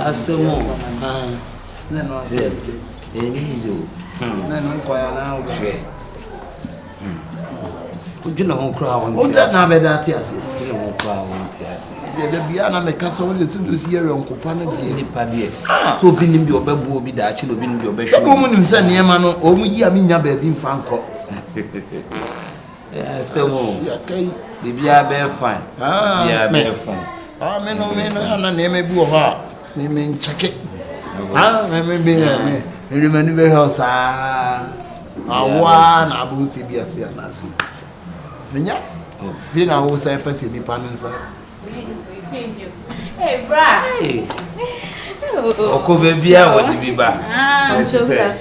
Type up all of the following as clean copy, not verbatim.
Asemo. No, no, say. Enizo. No, no, quiet now. You know who cry on that yes. You know cry on tears. The Biana make us only to see your uncle Pana. So being your baby will be that she'll be in your bed. Woman himself near man, oh, me, I mean, your baby, Franco. Yes, so okay. The beer bear fine. Yeah, bear fine. Ah, men, and name a boo of her. They mean check it. Ah, maybe, remember the house. Ah, one, I won't see be a sea. Menya, Vina who say first independence. Hey, Bra. Oko baby, I want to be back. I'm so glad.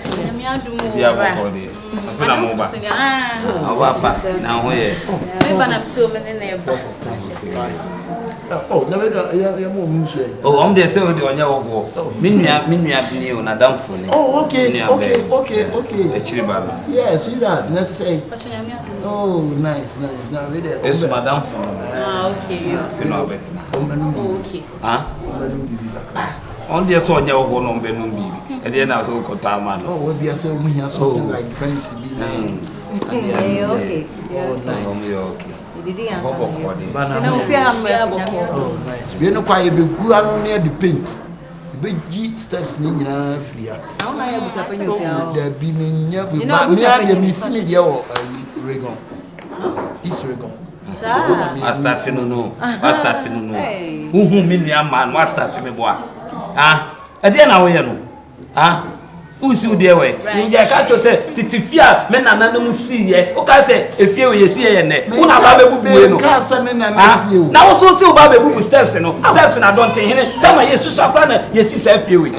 Now, where? Oh, never. Oh, I'm there, so on your walk. Minya, on a downfall. Oh, okay. Actually, Baba. Yes, see that. Let's say. Oh, nice. Now, really. It's my downfall. Okay. You know better. Okay. Huh? On the phone, you go on Benum Bibi, and then I'll go to Taman. Oh, what be a so we have something like Prince B. Okay. Oh, okay. Oh, nice. We know quite a big good near the paint. The big G steps in Africa. There be me, you know, Miss Media or Regon. East Regon. I started to know. Who mean your man was starting me, boy. Ah, at the end of the ah, who's you dear way? You can't say, Titifia, men and no see ye. Okay, say, if you see a net, one of our baby, now also still baby steps and steps, and I don't think him. Tell my yes, to plan, yes, he's a few.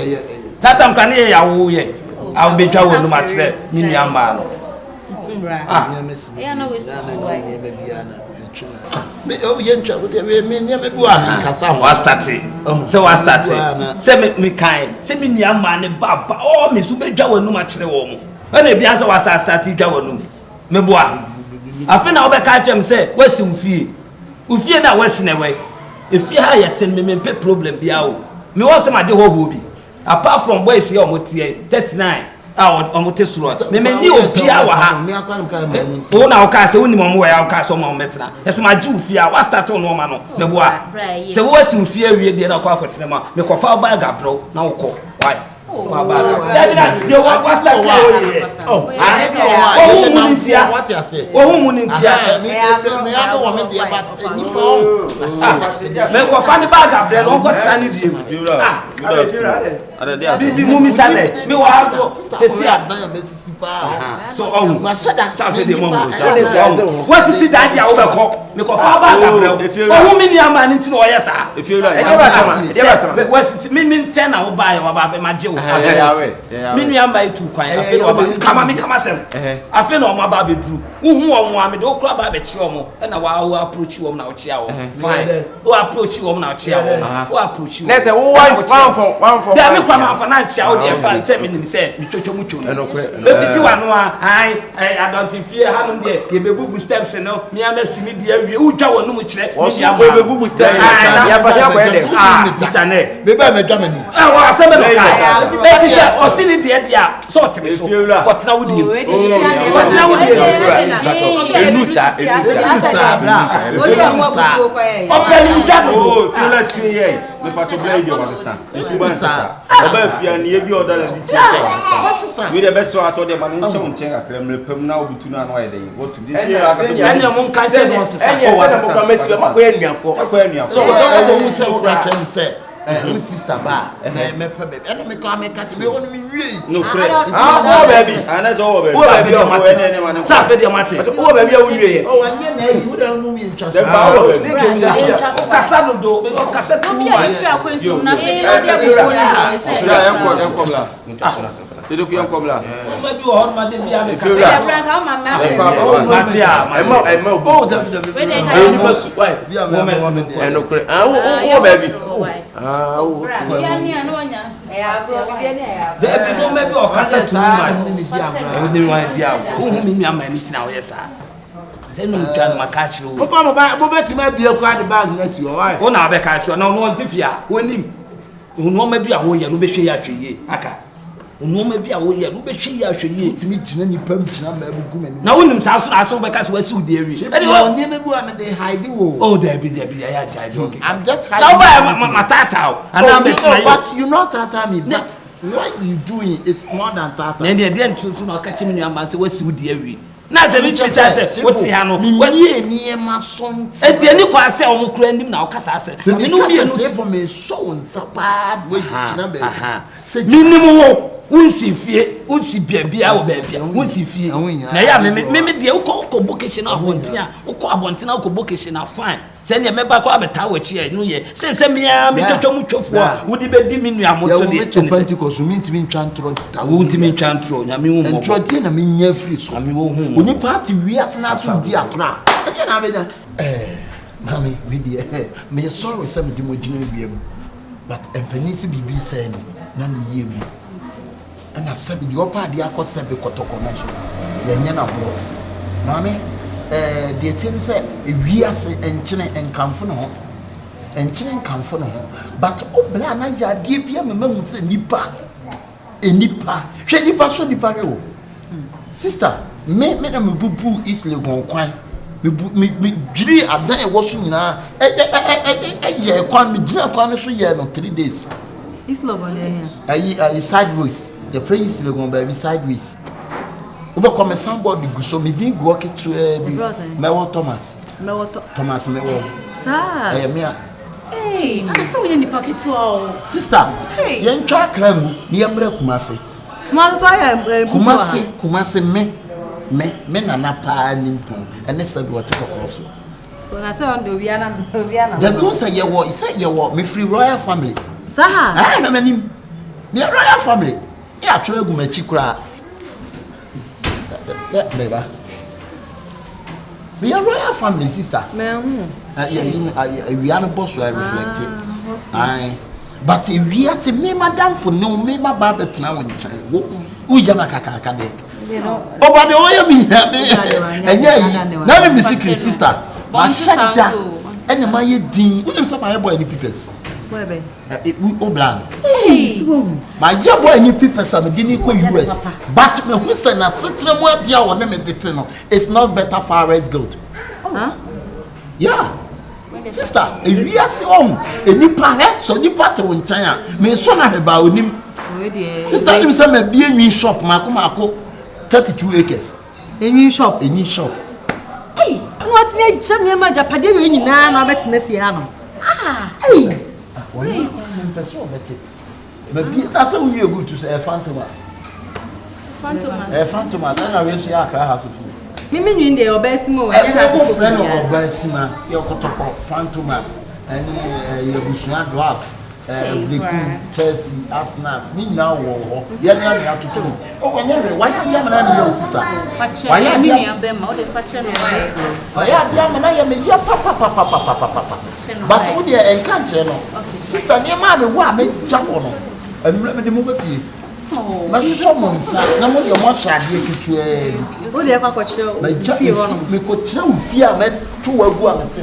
That time can hear you. I'll be traveling much there, Miniam man. Ah, I know it's oh, yencha with the me never go on Cassam was starting. So I started. Send me kind. Send me young man, Baba. Oh, Miss Ubeja will no much the woman. When the Bianza was I started Jawano. Meboa. I think I'll be catch him say, what's you feel? We fear that Western away. If you hire 10 million pet problem, be out. Me was my dear hobby. Apart from boys here on 39. On what is wrong? Me knew Pia. Oh, now, Cass, only one way I'll cast on my metra. That's my Jew fear. What's that on Romano? The boy. So, what's you fear? We did not call with them. Make a far bag up, bro. Now, call. Why? Far bag. You want what's that? Oh, I don't know what you say. Oh, who wouldn't hear? Me, I don't want to be about any phone. Make a funny bag up there. Don't got sunny. Be mummy salad. Me wa go to see so on. Safe the mom. What is it that you overcome? Me ko fa ba gabrel. Oh who me am man nti no yes ah. If you like. What's me 10 na wo buy wa ba be ma je wo. Me nu am buy 2 kwan. Afi no ba kama me kama sem. Afi no ma ba be dru. Wo hu wo mo am de wo kura ba be chi wo na wa approach wo na wo chia wo. Fine. Wo approach wo na wo chia wo. Wo approach wo. Na say wo one for. There me kwama financial out there fan say me nim say me twotwo mu twon. Efiti wa no I don't fear hanom there. Ye be bubu steps no. Me am see me there wie wo twa wo no mu kire. Me ya be bubu steps. Ya fa ya kwa dem. Isane. Be ba me dwa mani. Wa aseme no kai. E ti say o sini there dia sort me so. Kotna wo die. Kotna wo die. Enusa. Open mu dwa do. Oh, feel let's see here. Me pato blade you want sa. Oba fia na e bi order na di chese. We the best so the man show nchen akra mlepam na obutu na no ayde. What to this year anya mo nka che no se sa. Oh, what mo promise you ma ko enuafo. So we say we catch him say who sister ba me problem and me come catch me on me wie no pray ah baby and that's all baby sa fe de mate oh baby a wie oh anye na e would no me interest o kasa do o kasa tu no be if you are going to na fe de enko bla c'est donc enko bla o ma bi o ma de bi a me kasa ya branca o ma ma matia oh w we dey ka bi a me no pray ah oh baby Biani anonya. Biani ya. There be no maybe o kasa too much. Ni wan dia. Who me mi ama ni tina o yesa. Tell no twa ma ka chiro. Papa mo ba ti ma bia kwa the bag na si o why. O na be ka chiro na no ntifia. Wonim. Unoma bi a wo ye no be hwe ya hweye aka. Unoma bi a wo ye no be hwe ya hweye. Timi gina nipa mgina ma bu gumani. Na wonim sa so be ka so wasi udi ewi. E dey mebu am dey hide wo. Oh there be ya jai okay. I'm just hiding. Now buy matata. But you not tata me. But what you doing is more than tata. Na dey ntutu na ka chimi nua man say wasi udi ewi. Na say me say what ha no. Wani eni ma son. Enti eni kwa say o mu kura ndim na o kasa say. Me no be say for me so nsapad we gina be. Say minimum wo unsi fie unsi bia wo bia unsi fie na ya me de uko vocation abontia uko abontia uko vocation na fine say ne meba kwa beta wachi e no ye say me twetwa mu twofo wodi be di minu amoso de Pentecost mi ntimi ntwantro ta wo ntimi ntwantro nyame wo mo ntro na me nya free so nyame wo hu oni party wiase na so di atona e na be mami we di me sorry say me di mo gina wiem but empanisi bibi say ni na ne yemu ana sabi di opa di akosabe kotoko na so yenye na bo mami de tin say ewiase enchene enkamfo no enchene enkamfo no but obla na ya die bia memamu say nipa enipa hwe nipa so nipa re o sister me na me bubu isle gon kwan me jiri adan e wo so nyina ye kwan me jira kwan so ye no 3 days isle gon here ayi sideways the praise le gon baby sideways obo come somebody go so me din go ke to mewo Thomas mewo sir me hey I saw you in the pocket to sister hey yen twa kram ni emre kumase kumase me na na pa nimpon ene sabi wote kokoso na say on do wiana the go say ye wo me free royal family sir ah na manim the royal family ya atwe egu machi kura beba we are royal family sister me we are boss I reflect it but we are say me madam for no me ma ba betina won chan wo yama kaka de oba de oya mi enya yi na me secret sister ma shada enya ma ye din wo dem say my boy any pipes where be oblan my ye boy any pipes am di ni ko US but me hu say na setre mo adia wo na me dete no it's not better for red gold huh yeah sister we are say enipa he so nipa te won chan a me so na he ba onim sister nim say me bie nwi shop mako 32 acres enwi shop hey what me chane ma japade we nyina na betina fie ha no hey one person better but that's how we go to say Fantomas na we so ya akra house food mimi nwi ndé obesimo we ya na friend obesima ya kotoko Fantomas and Yabusha Dwarfs Chelsea Arsenal ni nyina wo ya na atutu o wanya we why ya mana ni your sister why ya ni ya be ma o de fache no why ya mana ya me ya papa but wo de encourage no sister ni ma me wo a me jawo no anura me de mo bepie ma so mo nsa na mo de mo hade ekitu o de kwa kwache o fie ho no me ko tira ufie a me to wagu a me te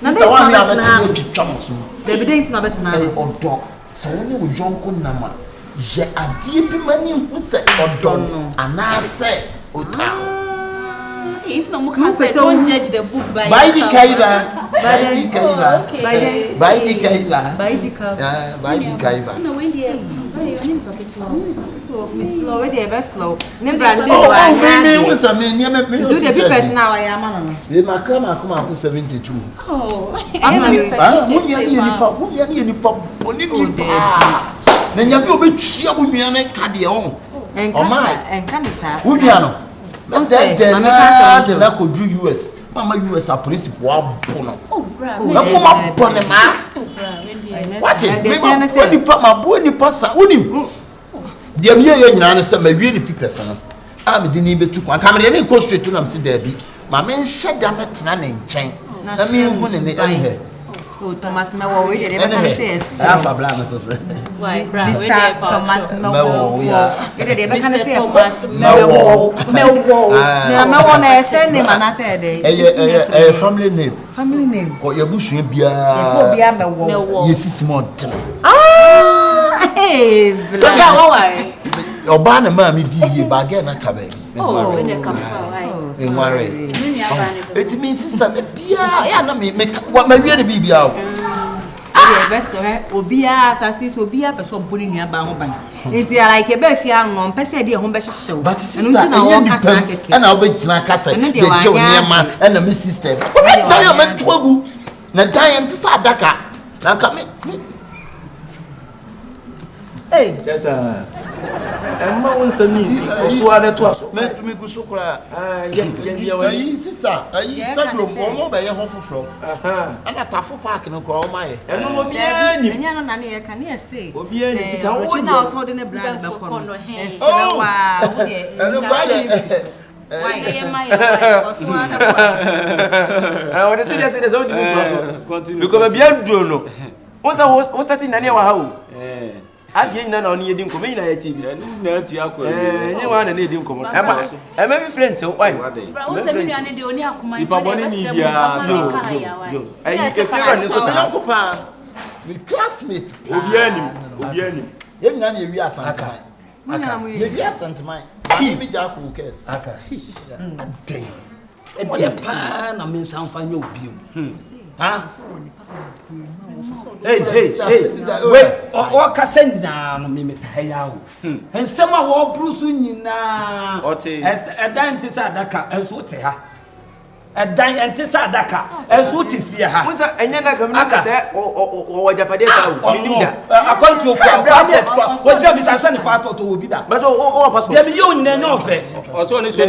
sister wa me a me te mo twitwa mo so the evidence na betna odo so woni wo jonko nama je adie bi mani hu se odo no ana se ota if no mo can say don't judge the book by the cover no when the you need pocket to miss slow we dey best slow nem brand dey me was a me do the people now I am no we makama kuma 72 oh mo ya ni pa boni ni pa na nya bi obetwia mo nua na ka de on enka me sa wo nua no na ko do US mama US a police for abono na ko ma bone ma what me ma boni pasa unim de me ye nyina na se ma wie ni pipes no a me di ni betu kwa kamera ni ko straight to na me se da bi ma me nhye da metena ne nchen na me hu ne ne ehe oh Thomas mewo we dey better say yes afa bla na so say why Thomas mewo we dey better say Thomas mewo na mewo na say name na say dey family name ko yabusu bia mewo yesi small Hey, why? Obana mammy di bagay na kabe. Oh, when you come In worry. It means sister, yeah, na me what my really be out. Best of her, Obia, Sassis, Obia, person putting your bound by. It's like a bear, no, Pessa, dear home best show. But sister, and I'll be Janakasa, and the Joe man and the Miss Sister. Diamond Twagu, Natayan to Sadaka. Now come in. Hey, Yes, and Mount Sanis, or Swada to us. Let me go so cry. Sister, I start room more by your home floor. And a tough park in a grow my. And no be any. And you're not near, can you say? Obia, You're now holding a brand of corner. Oh, wow. Why am I? I want to say there's only continue. Because I'm young, don't know. What's that in any house? As you know, on your dinkum, I TV. Anyone and need him come. I'm a friend, so why? If I want with classmate, Obianim. Young nanny, we are sometime. Maybe I sent mine. Me Jack who cares. A day. A dear pan, I mean, some fine your view. Huh? Hey, wait, or Cassandra down, me, and some of all Bruce now. At Dante Sadaka, and so to her. At Dante Sadaka, and so to fear her. Was and then I come or Japanese. According to what job is I send the passport to be that. But passport, the million in offer. Also, only so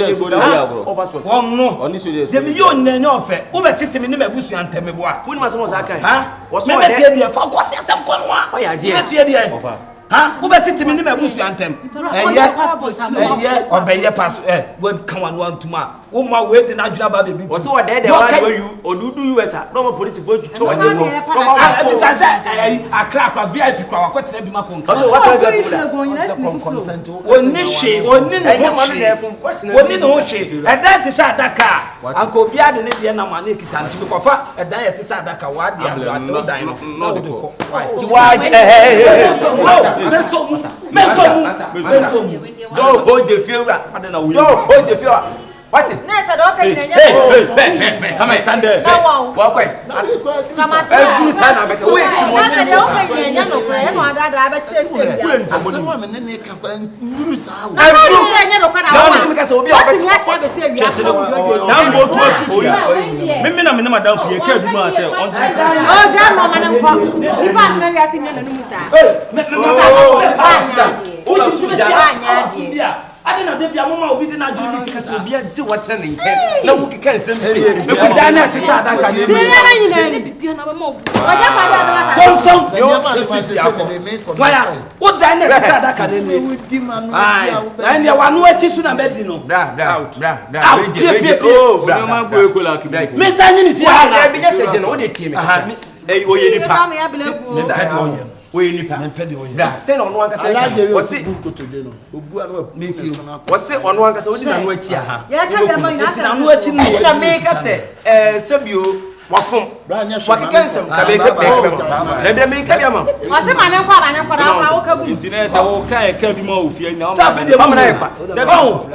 passport. One more, only so the million in offer. Over 50 minutes and tell me what. When was I? Was my dear for some one? Why, I did. Huh? Who better to me never push you anthem? Yeah, or by your passport. When come on one tomorrow. Oh, my way, the natural baby. What's what they are you or do you as a normal political vote to us? I clap a VIP crowd. What's the Macon? Consent to one niche, one niche, and that is at Dakar. Uncle Biad and Indian money can look off a diet is at Dakar. What the other no dino. Don't hold the field. I don't know. Don't hold the field. What? Hey, come and stand there. Walk away. Come and stand. Do stand up. Wait. I don't know if your mama will be the Nigerian because will be a do what turning 10. No, we can't send me. The dynasty that can be what dynasty that can be? And you are no teaching a bed, you know. Miss Annie, if you are we need to send on one. Was it on one? I make us say, Sabio, what from? What can some make a make a man? What's the man? Internet, okay, can't be more fear now. The bone,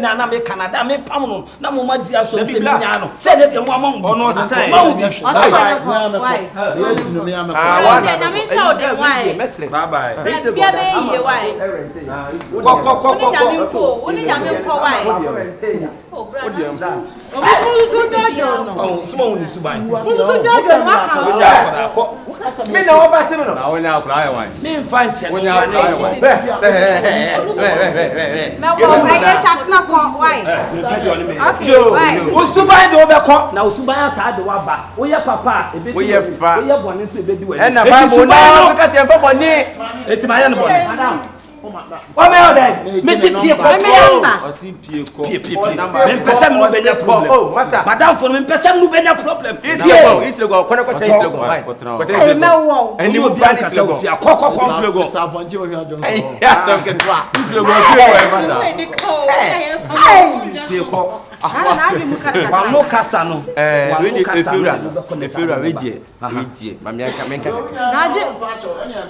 Nana, Canada, me Pamon, Namumagia, so said it in one month or not the same. What may I do? Missy Pierre, or see Pierre, Madame for me, person who been a problem. Is here, is the go, and you will be a coco. Wa no kasa no. We dey efura we dey. Mamiaka menka.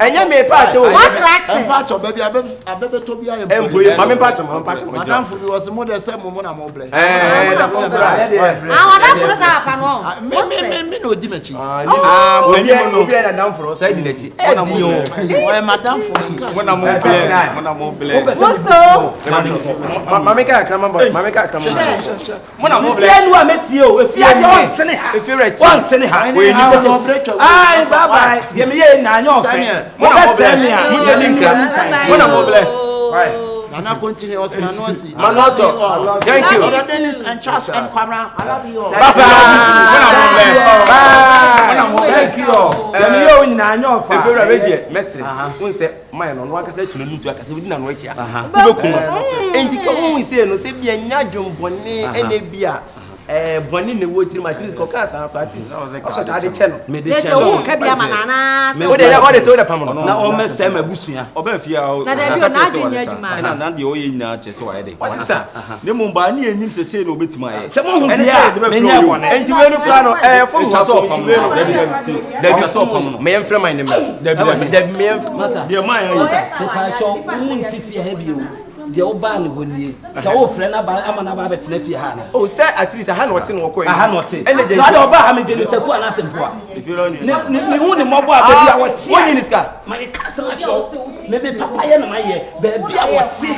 Enya me pacho. Pacho baby abebe to bia em. Mami pacho. Madam fu bi was mo dey say mo na mo ble. Da fo bra. Madam fu sa apa no. Me no di mechi. Obi na dam fro say di lechi. Ona mo so. Madam fu mo na mo ble. Mami ka krama mo na mo ble. Enu ameti o efi ade on sene ha. On sene ha. We ni to ai bye bye. Ye me ye na anya ofe. Mo be sene ha. Mo dey nkra. Mo na mo ble. Right. Nana continue us na no see. Manoto. Thank you. Brother Dennis and Charles and Kwamra. I love you all. Bye bye. Thank you. Ye me ye nyina anya ofa. Efura we dey mesre. Won say my no no akasa tunu ntu akasa we di na no achia. Ku be kuma. Enti ko won say no say bia nya dwombone ene bia boni ne wo tiri matrix ko ka sa practice so ka de chelo me de chelo ka bia manana me o de se o de pam no na o me se mabusua oba fia o na da bi o na adwenya adwuma na de o ye nyina che so wa de wasisa ne mo ba ne enim se se na obetima ye se mo hu bia me nya bone enti we no kra no fo mo so pam no da bi so pam no me yem frɛ man ne me da bi me yem de man ya yi sa se pa cho unti fie ha bi o de o ba ne honie se o frɛ na ba ama na ba betena fie ha na o se at least ha na o te no ko ha na o te na de o ba ha me je ne taku ana sempo a me hu ne mobo a ba bia wo te woni ni ska ma ne kasa na cho me be papa ye na ma ye ba bia wo te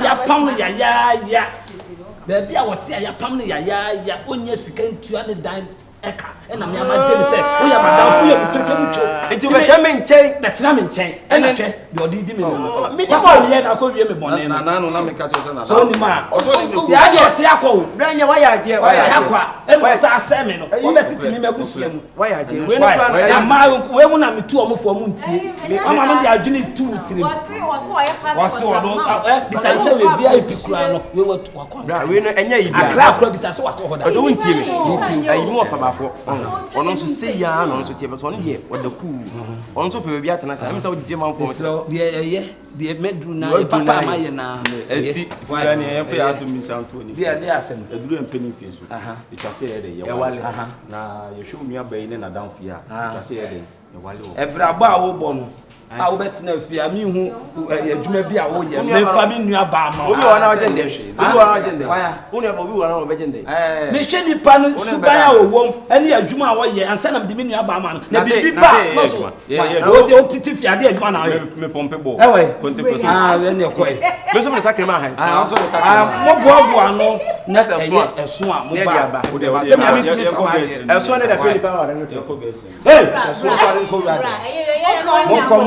ya pam ya ba bia wo te ya pam ya onya sika ntua ne dan eka na me ama je ne se wo ya madam fu ya mutotwamcho enti we tell me nchen betra me nchen na hwe de odi di me no me ya ba ye na ko wie me bone na no na me ka cho se na so ni ma o so ni no ya de te akọ bra nya wa ya de akwa e mo sa asem no wo betiti mi magusua mu wa ya de we no plan ya ma we mu na metu omo fo mu ntie mama no de adwene tu tiri wasi o do bisa se we bia epikura no we watu akọ bra we no enya yi bia akra bisa se wakọ hoda o do ntie me ayi mu ofa ba ko ono nso se ya no nso tie beto ono de wadaku ono nso pe bia atena sa em se wo je manfo so de medru na papa ma ye na esi fura ne e fe aso mi santo ni bia de asem eduru empeni fie so it say ye de ye wale na ye hwe nua bayi ne na dan fie a it say ye de ye wale o ebra ba wo bo no a wo betena fie a mi hu adwuma bi a wo ye me fa mi nua ba ma obi wa na agende obi wa na agende woni obi wa na obi agende me hwe ni pa no suban a wo wom ene adwuma a wo ye ansa na me nua ba ma no na bi ba wo de otiti fie ade adwuma na me pompe bo 20% we ne ko e me so me sakre ma han so me sakre mo bo ano na se so a mo ba o de se me mi ko gesi so ne da fe ni pa wa na ko gesi hey so ko ra mo ko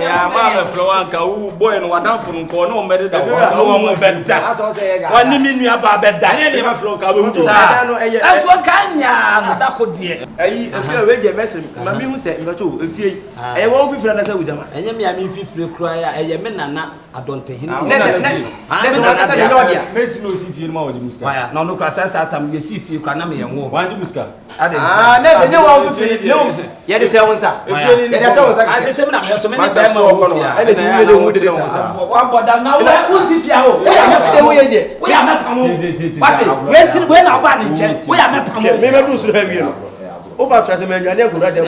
ya ma me flow anka u boy no wadan funu ko no mbede da no mo beda wani mi nua ba beda ne ma flow ka bu no aso kanya no da ko de ayi afia we je message ma mi hu se mbeto afie e won fifira na sa wujama enye mi ami fifire kura ya eye me nana adonte hini na kasa de odia mesi no si fie ma o di muska waya na no kura sa atam ye si fie kura na me ye wo wan di muska na se ne won fifire no ye de se wonsa afie ni ye de se wonsa a se se me na me so me ni be ma wo fia ene di we de wo de wonsa wa boda na wo unti fia ho we ya se de wo ye de we ya me pamo bati we na ba ni nche we ya me pamo me me du so ha wie no o ba trase me nwane akura dem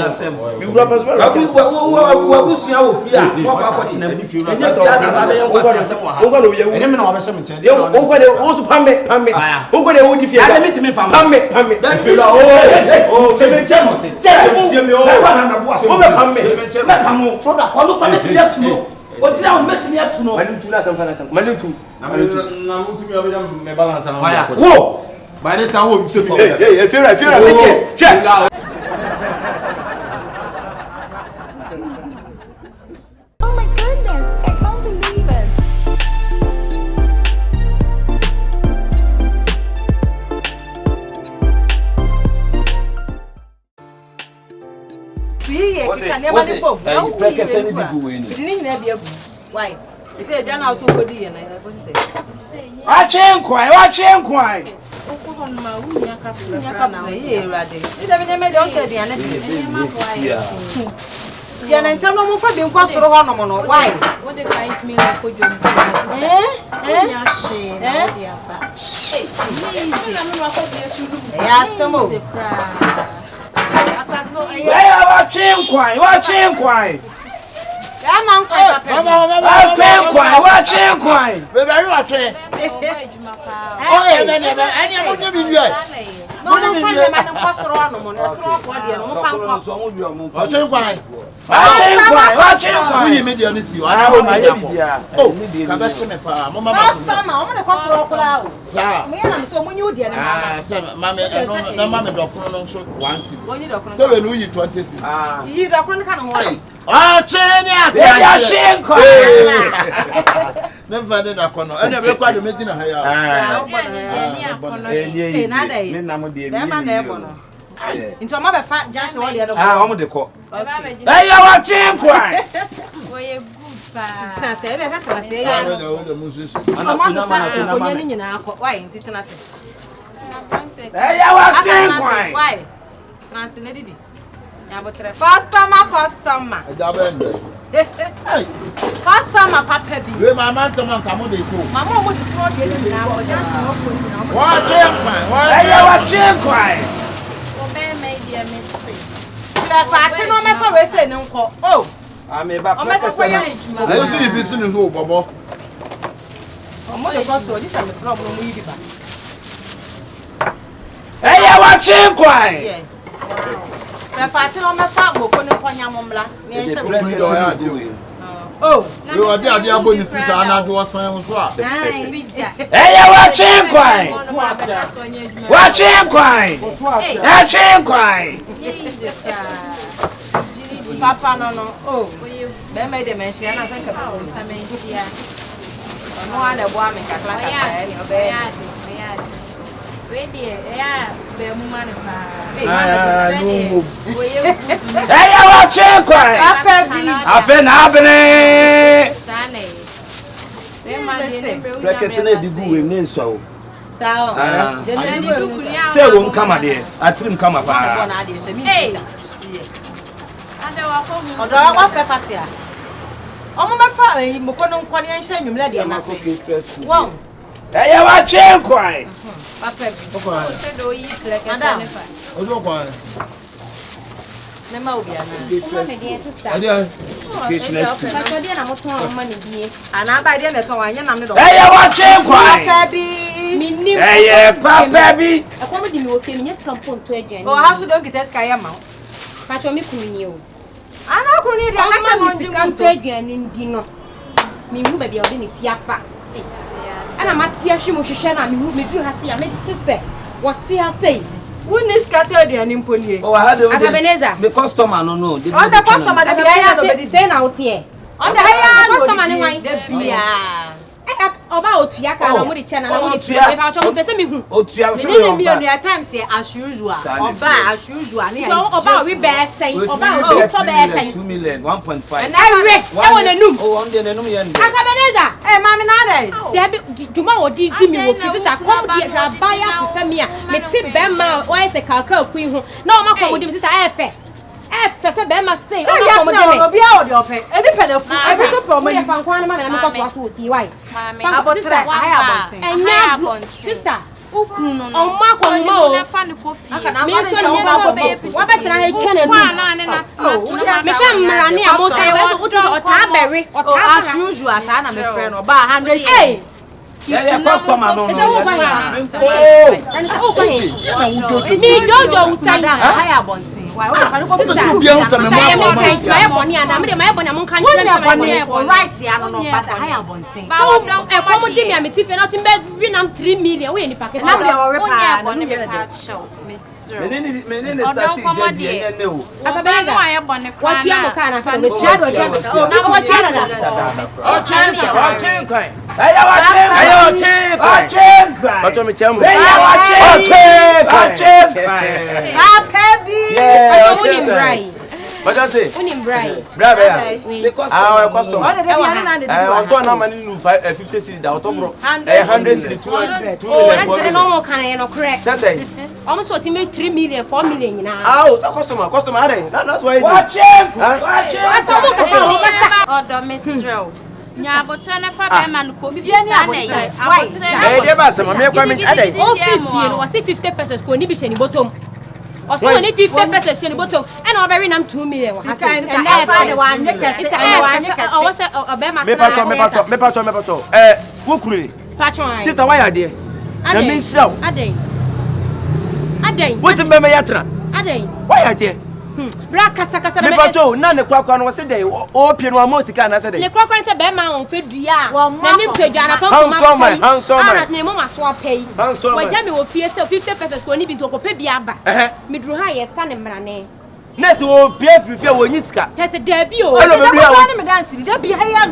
mi wura paso ba wa busua wo fia mo kwa kwa tina enye fia na ba be yan kwasa asem wa ha o kwa no ye enye me na wa be se me nche o kwa ne o su pambe o kwa ne wo di fia ade mi timi pamo pambe dan fia o temi chemo temi o ba na na bo aso o be pambe me pamo froda ko no pa meti ya tuno o tira o meti ya tuno mani tu na sam fana sam mani tu na mu tu mi obi me balance na wo by this time wo se fira pete check Oh my goodness, I can't believe it. Why? He said, "John, also go di na." wa chen kwai Ya na ntam no mo fa bi nkwa soro ho no mo no. Why? What the fight me like ko jom. Ya she na o dia ba. Ya samo. Watching kwai. Ya man kwa Kwai, watching kwai. Baby, are you watching? Oh, yeah, man, I never give you yet. no fa le man nkwa soro ho no mo no. Soro ko dia no mo fa nkwa. Watching kwai. Watching kwai. We media ni si. Ana ho ma ya. Oh, ka ba sheme pa. Mama ma. Customer, o mo ne kwa soro ko la o. Sa. Me na me so mo nyu dia na mama. Ah, say mama no na mama dokoro no so 1 cedi. Onyi dokoro. So we no yi 20 cedi. Ah. Yi dokoro ka no ho. Ah, chenya. Watching kwai. Never did a corner. And I quite a meeting. I Me na mo de into my fat just all the other. Ah, omo de ko. Hey, you watching kwai. Oye good pa. Say say be ka say. the musician. Onya ni nyina akọ. Why ntiti na say. Hey, you watching kwai. Why? Nancy na didi. Ya botre. Customer. Hey. Customer papa bi. We my man come on dey go. Mama mo di small dey ni na akọ. Ja she no ko ni na. Watching kwai. Hey, you watching kwai. Obe me dia me say. La fati no me fa we say ni nko. Oh. Ame ba O me se ko ya. I see bi sinu so bobo. Omo dey go so this am problem mo yi bi ba. Hey, you watching kwai. Yeah. La fati no me fa mo ko ni konya momla. Ni en she mo. Oh. You are there aboni ti sa na do san so a. Nine. Hey, you watching kwai. Watching kwai. Watching kwai. Papa no. Oh. Be me de mention na san ka Oh, samentia. no ana bo am ka kla ka ni obe. We dey be mu man pa. No. Hey, you watching kwai. Papa bi. Afe na abene. Sane. We man dey be Prekese na digu we ne nso. Sao. Say won kama de. Atrim kama pa. Hey. Ade wa ko mu. Odo wa fe fatia. Omo me fa mo ko no nkwane en hye nwumle de na se. Wow. Hey, you watching kwai. Papa bi. O se do yi prekese ne fa. Ojo kwai. Me ma obi ana. Mama me dey sister. Adia. But you dey na mo ton money bi. Ana ba de na ton anya nam ne do. Hey, you watching kwai. Papa bi. Minnim. Hey, papa bi. E ko mo di mi o fe mi nyes campaign to aduane. Oh, how should don't get us kaya ma. But you me kunu ni o. Ana kunu ni de aka che no ndi kan to aduane ndi no. Mi hu ba bia o de ne ti afa. Ana mati ahwe mo hwehwe na mi hu me duru ha se ya me tise. What see her say? Woni scatter aduane mponie. Oh, I had Akabenezer. the customer no. On the customer de bia say na otie. on the higher customer ni wan. De bia. Oba otua ka na mo de che na mo de me pa cho mo pese mi hu. Otua Me ni mi on your time say as usual. Oba as usual ni. So oba we be say oba o to be say 2 million 1.5. And I read. E wona num. Oh, on the num yen. Akabenezer. Eh mami na dey. There be duma o di mi wo sister come there na buy am to me a me ti be ma o say Kyekyeku hu. Na o ma come with sister e fe. E fe say be ma say o ma come there. Obi a odi ofe. Any penefu. Every so promo Me fan kwan na ma me ko to aso fi why. Abotre higher bonten. Enya sister. Ukunu no. O ma ko ma o. Aka na Me ma so ni fa ko. Wa betena he twene nu. Me sha mrani a mo say so utu ota beri. As usual sa na me friend oba 100. Hey. Yeah, customer no. Oh. And so okay. Me jojo usai. Higher bonten. Why? Why? So bia unsa me ma my boni ana me my boni am kan tire me right ya no but higher bonten. So e ko mo di me am tife nothing be 3 million we ni packet. Na we are repa. Boni be pa show. Mister. Menene start dey yen ne o. Akabenezer. What you am kan na me Chado. na what you na. Watching kwai. Hey, watching kwai. Bato me chamo. Hey, watching kwai. Papa bi. Yeah, Unim brai. Bato say. Unim brai. Brother ya. Because Our customer. What dey bi na dey. On to na mani nu 50 cedi da oto bro. 100 cedi 200. Oh, that's the normal kind of correct. Say Almost what me 3 million, 4 million now. Oh, so customer, that's why. Watch him. Odo Misro. Nya abotene fa be man ko fi sane ya. Eh, dey ba sama me kwa me adai. Oh, 50 was 50 pesos ko ni bi se ni bottom. O so ni 50 pesos se ni bottom. E na obery nam 2 million wa hasa. And the one Me pato. Wo kuru. Patron. Sister, why are there? Na me show. Adai. What me me yatra? Adai. Why are there? Bra kasa Me pato na ne kwakwa no se dey o pie no amosika na se dey. Le kwakwa se be ma on fe dua. Na ni pedua na pon handsome. Na ne mo maso apei. Waja me wo fie se 50 pesos ko ni bi to ko pe bia ba. Me dru ha ye sa ne mrane. Nese wo pie frifie wo nyisika. Tese dabi o. Hello, baby. I want me dance. Dabi ha ya.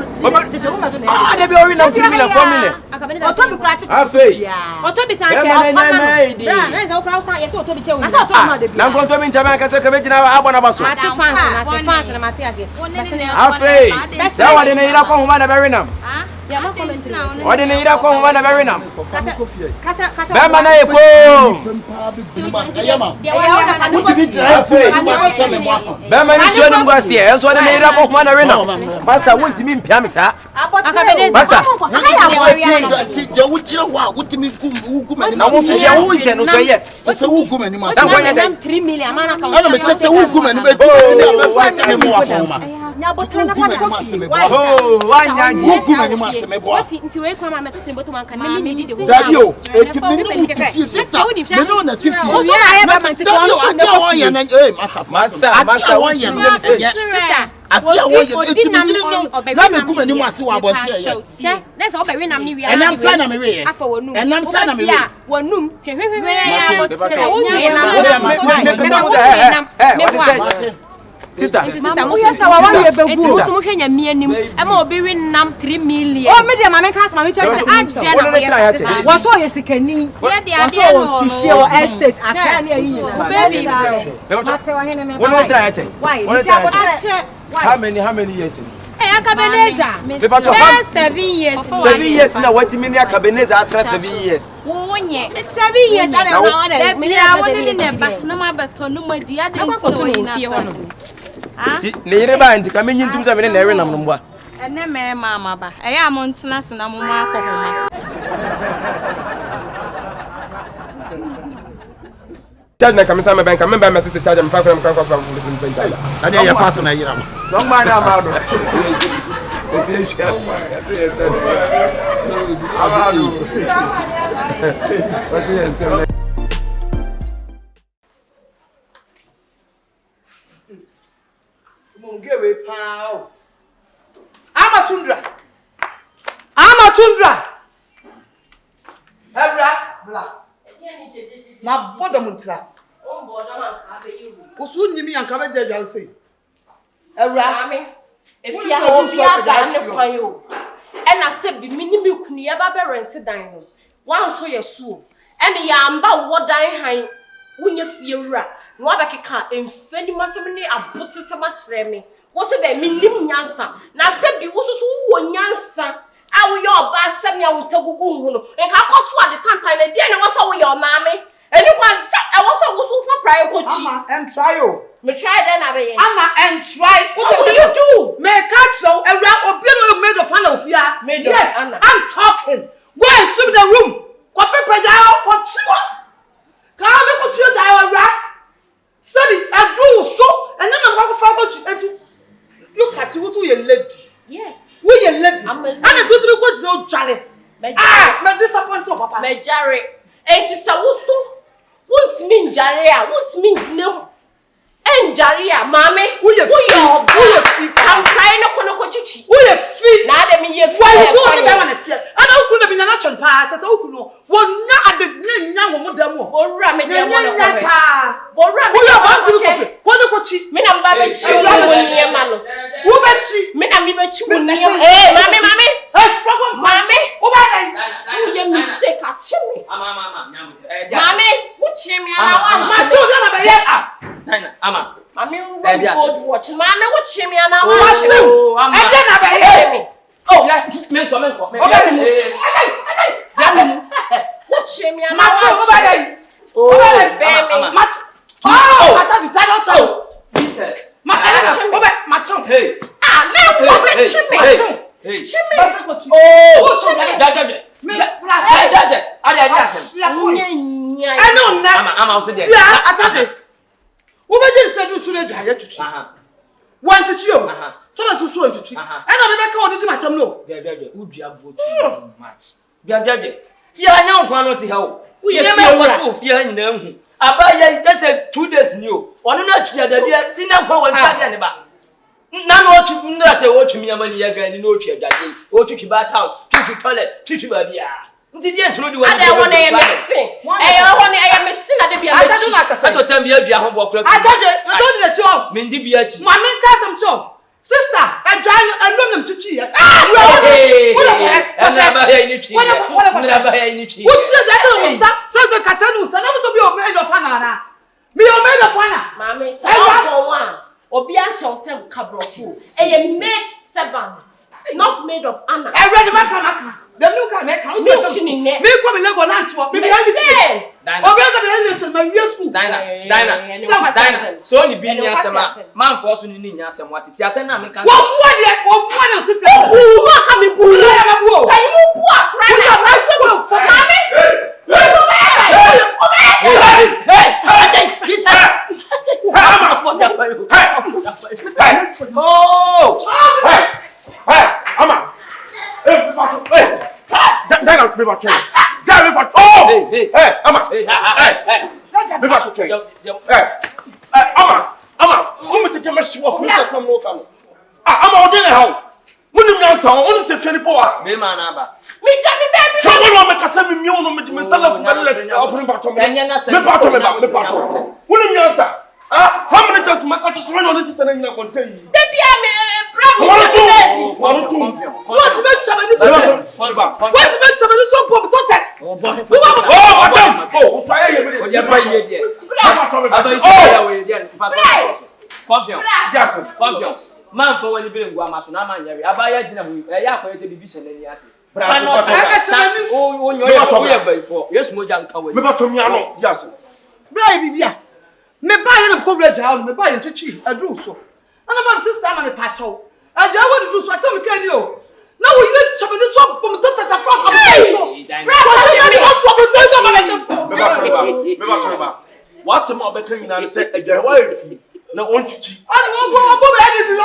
Dabi o wi na 2 million 4 million. Akabenezer. Otobi kura cheche. Afei. Otobi san che. Bra, na se o kura san ye se otobi che o. Na se otobi ma dabi. Na nkonto mi nchama ka se ka begina abona baso. Ati fans na mati ase. Afei. Da wade na ira kwa huma na berinam. Ya ma comment na. Wade na ira kwa huma na berinam. Kasa. Ba ma na eko. Ba ma ni shoni ngwase enso wade na ira kwa huma na berinam. Masa wontimi mpia me sa. Masa. Je wuchira wa wutimi kum na wo fie wo nse no so ye. Se wu kum ani ma. Na 3 million mana ka. Ana me chese wu kum ani be tini be fa se me wa ko. Nya botana na fa ko fi. Oh, wanya di. Wu kum ani ma se me bo. Nti we kwa ma meto boto man kan me ni de. Dabi o, eti me ni mu ti fi sister. Me no na ti fi. O so na ye ba man ti ko. Dabi o, ati o na masa wo ye na Sister. ati a wo ye eti me ni no. Na me kum ani ma se wa bonte ye. Na se obewe nam ni wi. Enam sa na me we ye. Afa wonum. Enam sa na me we. Wonum. Hwehwehwe. Sister. Mamu yesa wa wa ye begu. Enti so mo hwenya mi anim. E ma obewe nam 3 million. Oh, me de mama kan ma me church Adde na wo ye. Wa so ye sikani. Ye de ade no. Fie o estate akani ayi ni. Baby. Mate wa hene me. Wonu try ache. Why? How many years? Eh, Akabenezer. 7 years. 7 years na wati mini Akabenezer atra 7 years. Wonye. 7 years ana na wana. Me ya woni ne ba na ma beto no ma di ade nti no fie hono. Ah? Ne yire ba nti ka menyi ntum za me na ewe nam no mboa. Ene me mama ba. Eya mo ntena sena mo ma akọhoma. Charge na kamisa me bank member me sister charge me fa from Ani ya pass na yira. So ma na ma do. Mungewe pao. Amatundra. Ebra, bla. Ma bodo muntra. O bodo man ka be yiwu. Osu nyimi yanka be jeja say. Ebra. Mami. Efia obi aga ne kwan yo. E na se bi minimi kunu ye ba be rent dan ho. Wan so ye suo. E ne ya amba wo dan han. Wunya fie wura. No abekeka emfani masem ne abote se ma kire me. Wo se da minim nyansa. Na se bi wo so wo nyansa. Awo yo ba asem ya wo se gugu hu no. Nka akoto ade tantan na dia ne wo so wo yo maame. Eni kwa se e wo so wo so for pray ko chi. Ama and try o. Me try then abe ye. Ama and try. What will you do? Me catch so Ebra obi no made of fan of ya. Yes, I'm talking. Go and sweep the room. Kwa pepe ja o chiwa. Ka me ko chiwa ja Ebra. Sabi adu so enya na kwa fa ko chi etu. Look at you to your lady. Yes. We your lady. I'm a lady. And to be ko jino jare. Ah, me disappoint you papa. Me jare. Enti sa wo so. Won't mean jare a, won't mean jinem. Enjare a mama. Wo ye fi. I'm crying no chichi. Wo ye fi. Na de me ye fi. Why you want to be one tie? Ana ukunu na binya nation pa, tata ukunu. Wonya ade nya wo modam wo. Borra me de mo no. Borra me. Wo ya ban fi ko. Wo ko chi. Me na mba be chi wo nie ma no. Wo be chi. Me na mi be chi wo nie. Eh, mami. Eh, fuck mami. Wo ba dai? You ye mistake a chi me. Mama, mami, wo chi me ana wa. Ma chi o na be ye. Tana, ama. Mami, good watch. Mami, wo chi me ana wa. E de na be ye. Oh, yeah, men ko. Okay. Jami. Wo chi me ana wa. Ma chi o ba dai? Oh, I thought you said also. Jesus. Hey. Hey. Abaya just said 2 days new. One not here that dinner power and back. None what you say what to me money again no chair that day. Or to bath house, to toilet, to baby. Did you tell you what I want to missing? I am missing at the beer. I don't tell me you have work. I told you that Mindy Biach. My main cousin Joe. Sister, I know them to cheer. What's that? Says the Cassandra, and I'm to be a maid of Hannah. Me a maid of Hannah. Mammy, say one. Obia shall sell cabrofu. A maid servant, not made of Anna. I read my Kanaka. The new can make out. Me come Lego land to me. My year school. Dina. So you be near some man for us in Niasam. What it's a man. What if what can be pulled? How many times my country run on this is an English contain? What's man for when you bring Guama, so now man, Abaya dinner, I have a division in the assay. But I'm not before. Yes, Mojan, come with Tomiano, yes. Baby, yeah. Me buy him coverage out, me buy him to cheap, I do so. And about sister and a patcho. I just want to do so, I saw me can you. Now we need to be this one from the what's the more between and say a wife? No one to cheat. I won't go above anything.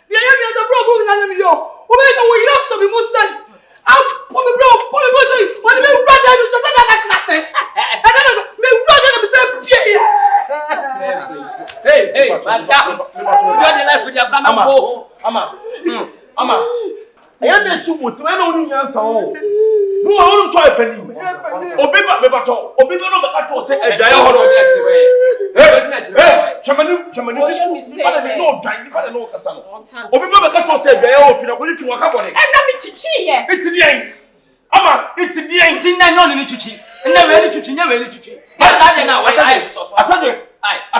The enemy has a problem with enemy. We have some emotion. I'll put me blow, put me blow, what do you run down to just and then me run down and say, hey, madam, you're the life with your grandma. Ama, I am the soup with one only answer. No, I won't try a penny. Obeba, Bebato, Obeba, Bebato, say a dialogue. No, time, but no Cassano. Obeba, Bebato, say, they are going to a couple. And let me to cheat. It's the end. Ama, it's the end. It's not only to cheat. And never ready to cheat, never ready to cheat. I know, I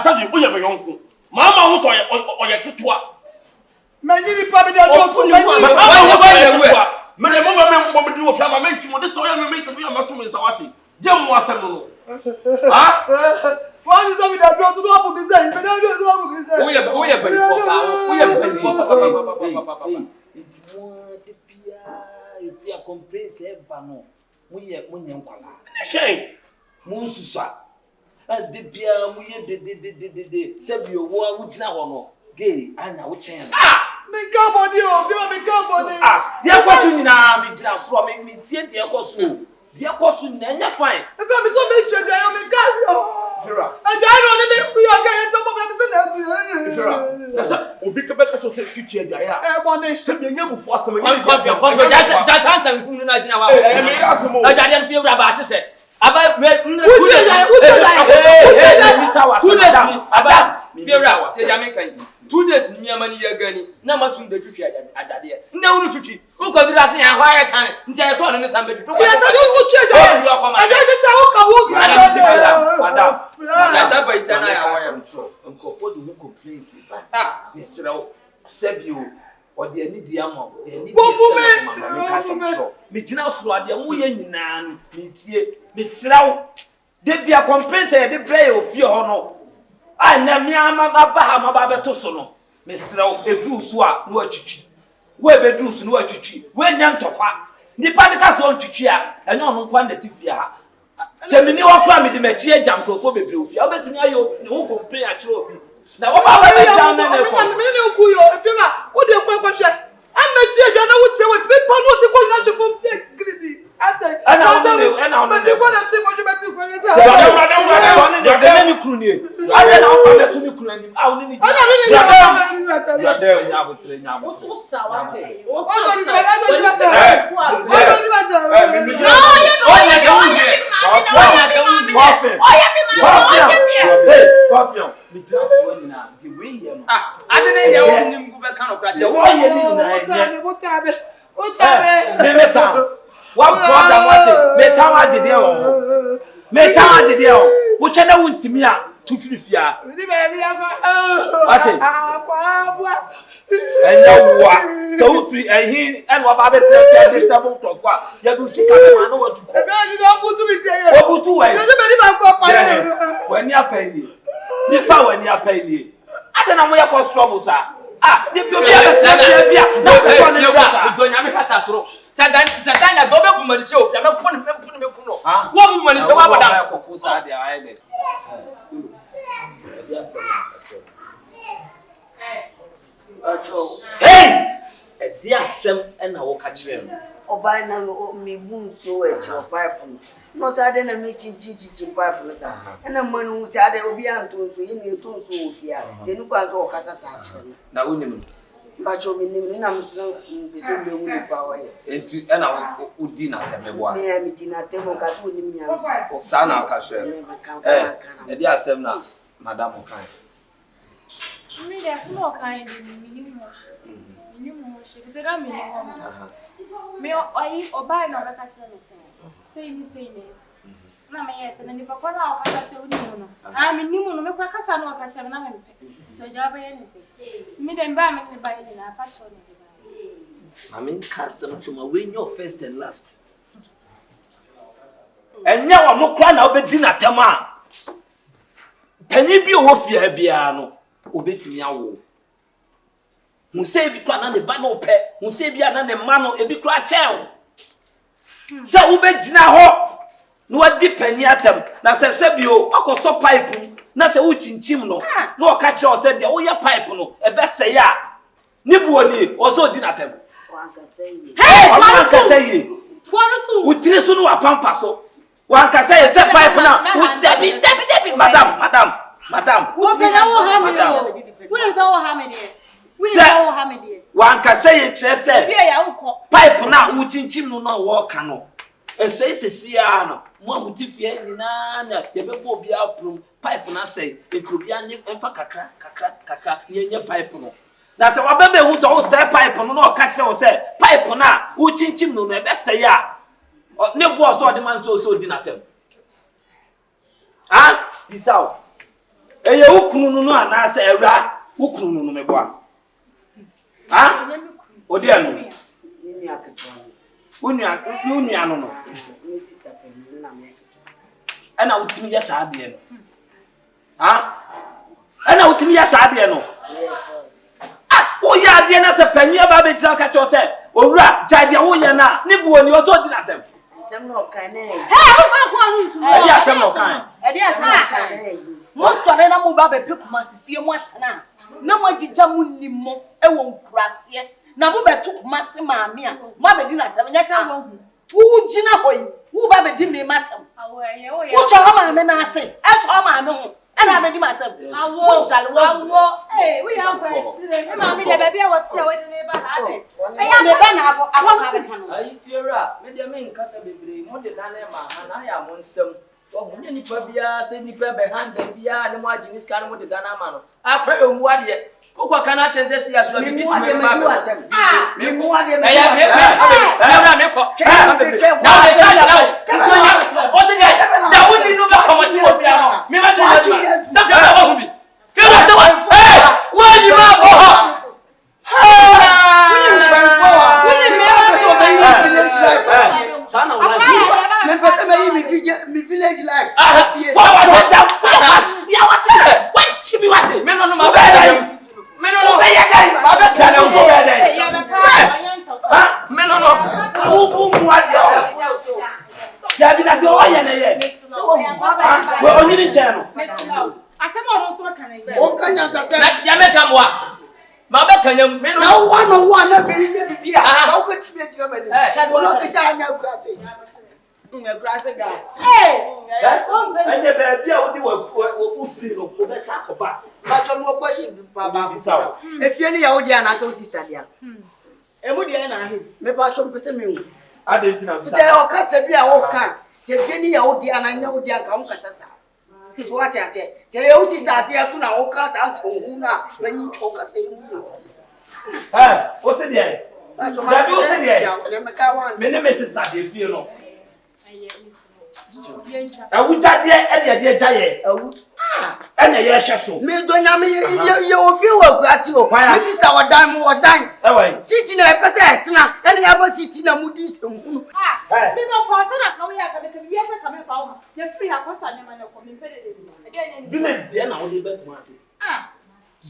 tell you, we have a young uncle. Mamma was on your kitua. Many probably don't know for you. Many women do a family to this story and make the real Matumis Awati. Jim was a little. What is it that goes to be saying? But I don't know. We are ready for it's more the Pia. If you are comprehensive, Bano, we are winning. Shame. Mususa. As the Pia, we are the Sabio, who would now gay, and I would change. Me come on you, me come on you. Dear question na me jina so me tie dear question. Dear question na nya fine. If I me so me chwe dey me carry o. Fira. And I know me ku your guy no problem say na. Fira. Na say obi ka be ka to say twitwe dey ya. Bone. Se me nya bu fo asem. Confio just answer nkunu na jina wa. Me asem o. Ajade en fie wura ba sese. Aba Fira, say Jamaica. 2 days in Yamani Yagani, number 2 the Tuchi Adade. No, Tuchi, who could ask me how I can tell son and somebody to Madam, that's up by Sana. I am true. Uncle, what do you complain? Mr. Sebio or the Nidiamo, the Mijina Swad, the Muyan, Mr. They be a compensated the play of your honor. I never am about to sono. Mr. Bedru Swa, no chichi. Where Bedrus no chichi. When young topa. The Panicas on chichia, and no one that if ya. Send me no plan with the Machia Jamprophobic. I'll bet me you won't complain at you. Now, what about the town and the what do you question? I'm a chair, I would say what's been put what it was not from greedy. And I'm not the one that you want to I what brother what metawa de dey o metawa de dey o wo chena wunti mi a tu firifia ndi ba bia ko ate enya wa so wo firi ehin en wa ba betre fia disturb crop a ya du sika be ma no watu ko e be di do butu mi tie ye butu we no be di ba ko pa wani apani ni pa wani apani ade na mo ya ko struggle sa ni bi obi bia na ko ne sa do nya me pata soro Sagana dobe kumanishe ofia me kuno wo bu manishe wa boda ko ko sa de aye de hey e di asem na wo ka kire no obai na me bunso e cho pipe no sa de na me chichi pipe no ta na manu sa de obi antonso ye ni tonso ofia te nu kwa zo okasa sa kire na wonim Bacho minimum na musuno mpese mbe mu pa wa ye enti na udi na temebo a me mi dina temo ka tu ni mi ansa o sa na ka hwe e di asem na madam kan mi de asem o kan minimum she bize ga minimum me oyi obai na ka hwe me say ni na me yes na ni pa kwa na o ka hwe uni no minimum no me kwa kasa na o ka hwe na me mpe so jaba ye ni me dem ba me ni ba ye na patcho ni ba I mean custom chuma when your first and last enya wa mo kwa na obedi na tema pani bi o fia bia no obetimi awo mu se bi kwa na ne ba no pe mu se bia na ne ma no ebi kwa chew se wo be gina ho no wadi pani atam na se bio akoso pipe na se wo chinchim no na o ka che o se dia wo ya pipe no e be se ya ni buoni o so di na tem hey wanka say utire so no apampa so wanka say se pipe na debi madam wanka say kire se pipe na wo chinchim no na wo ka no esisia no mo amutifie nyina na ye bebo obi aprum pipe na say etrobi anye emfa kakra yenye pipe no na se wabebe hu so se pipe no na o ka kire o se pipe na wo chinchim no na be se ya ne bo so de man so di na tem bisao eye ukunu no ana se ewra ukunu no me bo odi anu ni akato unia no ni sister pen na me ana utimi ya saade no ana utimi ya saade no wo ya de na se panyi aba be jira ka cho se owura jade wo ye na ni bu oni o so di na tem sem no kan na wo fa ko anu ntu e dia sem no kan most of them mo ba be pekuma se fie mo atena na mo agija mo nimo e wo nkurase na mo betu kuma se maame a mo abedi na tem nya sa wo gina hoyi wo ba be di me matem wo so ha maame na ase e so maame ho ana abedi matem wo jale wo we ya kwa sire me maame de ba bia wote we de ba ha de ya me ba na akwa ka no ayi fiera me de me nkasa bebre mo de dan ma ha na ya mo nsem to mo nye nipa bia se nipa be handa bia ne mo agini ska ne mo de dan ma no akwa emu ade kokwa kana sense si aso bi bisi me ba me mu ade me ya me ko o se dia da woni no be komati o bia no me ma de na sa fi ba ho bi fi wa se wa wa ni ma ko me pese me yi mi village life no ma ba me no no be ya dai ba be tana mfo be dai me no no u mu ade o ya bi na bi o ya na ye we onyi ni cheno asema o so kan na o kanya sase ya me ka moa ma be kanyam me no na one on one na bi nye bibia na o betimi ejira mani o no kisa anya kurase Grass guy. ande be bia wo di wo free no ko be sa ko ba but your more question baba if you ni ya wo dia na so sister dia Emu dia na ahe. me ba chom pese me hu ade tina se o ka se bia wo ka se if you ni ya wo dia na nya wo dia ka on kasa sa so what I say se ya wo sister dia so na wo ka ta so hu na na nyi ko ka se mu o se dia ba chom ma o se dia me ka wan me ne me sister dey feel no awu jade e de jaye awu ene ye hwe so me do nya me ye ofi wa kurase o me sister wa dan mo wa dan city na pese etna ene ya ba city na mudi sempunu me no pause na ka we aka be ka bi asa ka me fa o ye free akosa ne ma na ko me pede de village dia na wo de be kuma se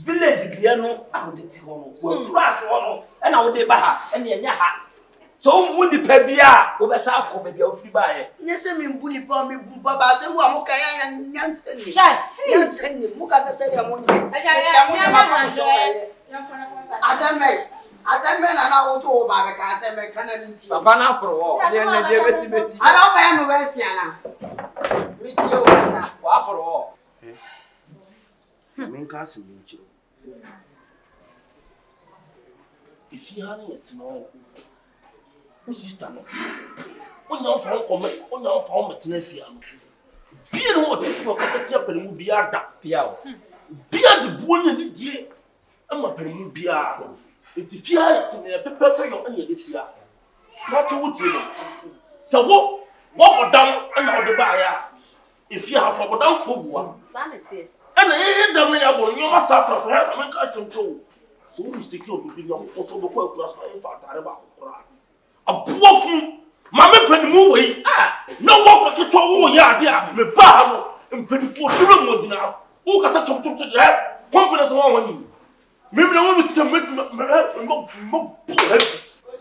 village dia no a wo de ti ho no wo kurase ho no ena wo de ba ha ene enya ha so mu di pa bia wo be sa akọ be bia ofri ba ye nyese mi mbu ni pa mi bu baba se mu amuka ya nyanse ni nyanse ni mu ka tete ya mo ni se amu na ma ko to ye aseme na na wo to wo ba be ka aseme kana ni ti papa na afro wo de na de besi ala o ba ya me west ana mi ti o sa wa afro wo men ka se mi chiro ifi ha ni etino o sister no onya fa nkome onya fa o metena fia no bia no o tifu o kasati apere mu bia da pia o bia de buonya ni die ama pere mu bia enti fia ti ne pepepe yo anya de fia na to wuti no se wo bodam ana o de ba ya ifia ha fo bodam fo bua sanity ana ye dam ya bo nyo ma safra fo ha ma ka choncho so we mistake o bi nyo ko so bo ko akura so en fa tare ba ko abuofu mame panimu wei na wo ko to wo ya de a me ba no mpanifo duro modina wo kasa chom confidence wo wani me na wo mi tika mo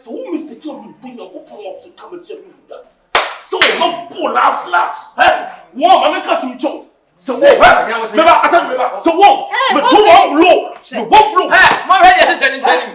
so wo mi tika mo dunya ko ko so ka me che mi da so mo po last wo mame kasim cho so wo me ba atan me ba so wo me to wo blow me wo blow mo he ye se ni chani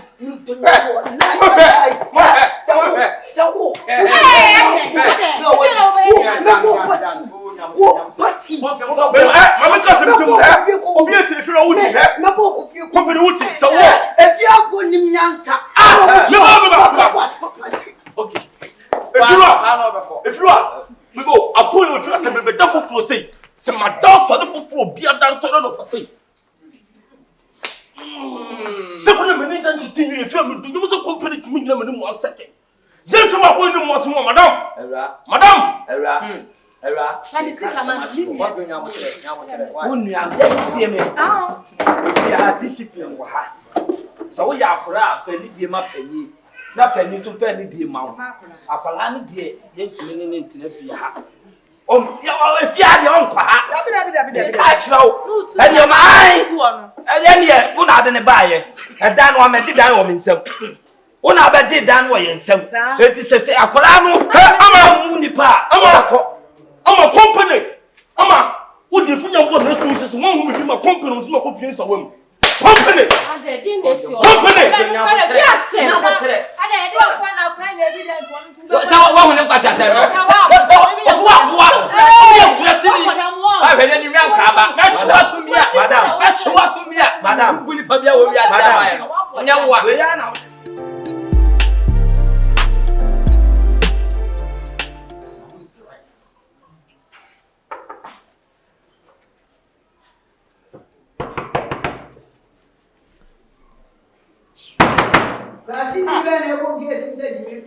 Second minute and continue if you so company to me in 1 second. James wa ko ni mo so madam. Madam. Era. Kandi sika man. Wonu am tie me. Ya discipline wo ha. So wo ya akora fa ni die ma panyi. Na panyi to fa ni die ma wo. Akwala ni die ye nsime ne ntina fi ha. If you have your own car, catch you. And your mind, and then yet, one out in the buyer, and Dan one met down on himself. One out of Dan way himself. It is a say, Aqualano, I'm a Munipa, I'm a company. What if you want to do one who will be my company with my company? Company!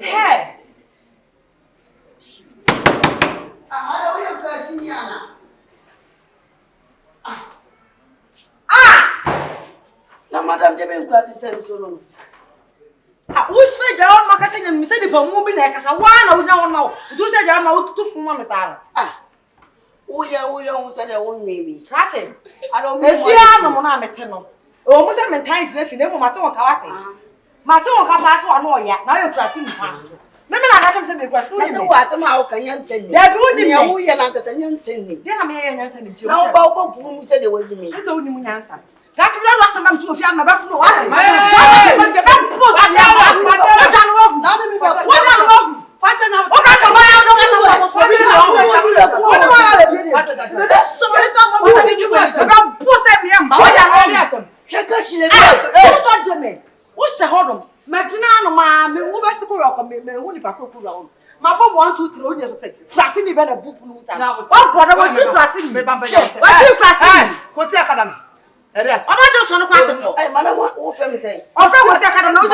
Hey! Madam Jeben kwasi sem solo. Wo se ja on makase nyam mi se di pa mu bi na kasa wa na wo nya wo na wo. Du se ja na wo tutu fun ma me sara. Uya said a woman maybe. Ratchet. I don't If you are no one, I'm a tenor. Oh, Must have been kind to if you never matter what I say. Matter what pass one more yet. Now you're trusting me. Maybe I got him to be question. Somehow can you send me? They're doing the we are like a young sending. Then I'm here and sending you. Now, Bob said they were to me. That's only my answer. That's what I lost them to a young buffalo. What's the hold on? Matinano, mammy, who was the corrupt me, who the round. My Bob 1, 2, 3 years say, classing me better book. Now, what brother was you classing me? What you classing? What's your academy? Yes, I'm just on a part. Hey, Madam, what family say? Offer what I can know. I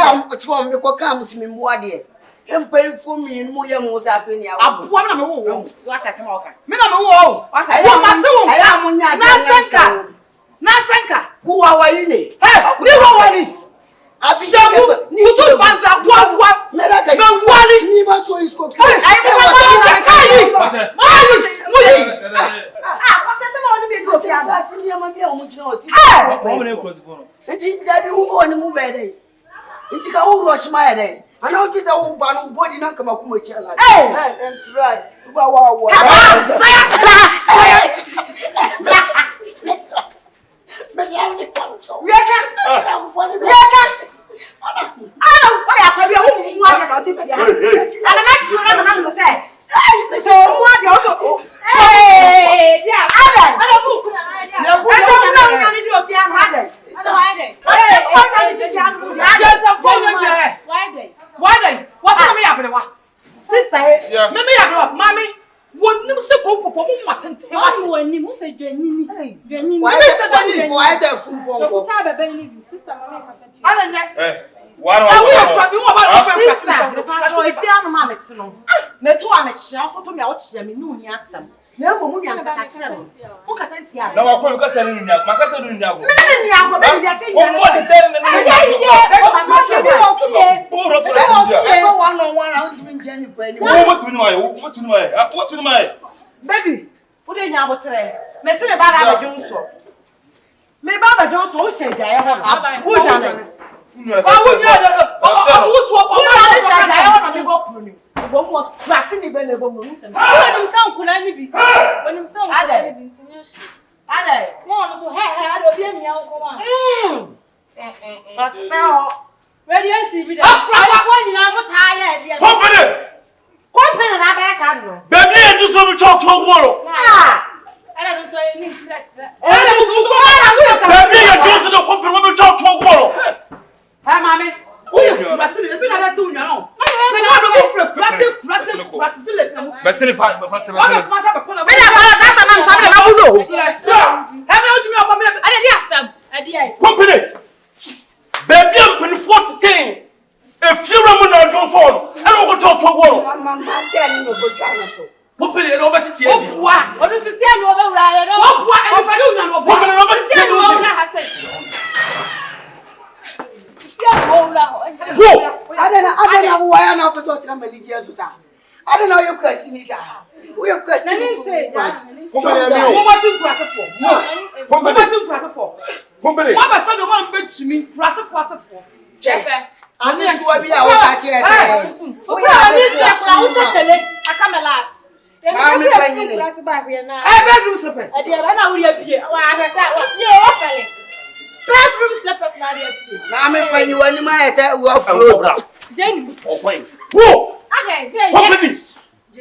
am at home, you come with me, what dear. Him pay for me and more young was happening. I'm what I'm what I can walk. Minamo, I am Nasanka, who are you? Hey, you are Shabu, you should banza what Meraga, Wally, never saw his cook. I know this old body not come up with and try. Baby, what are you about today? Messi Baba Johnson. Me Baba Johnson, who said I have who done it? I don't know your question is we are questioning.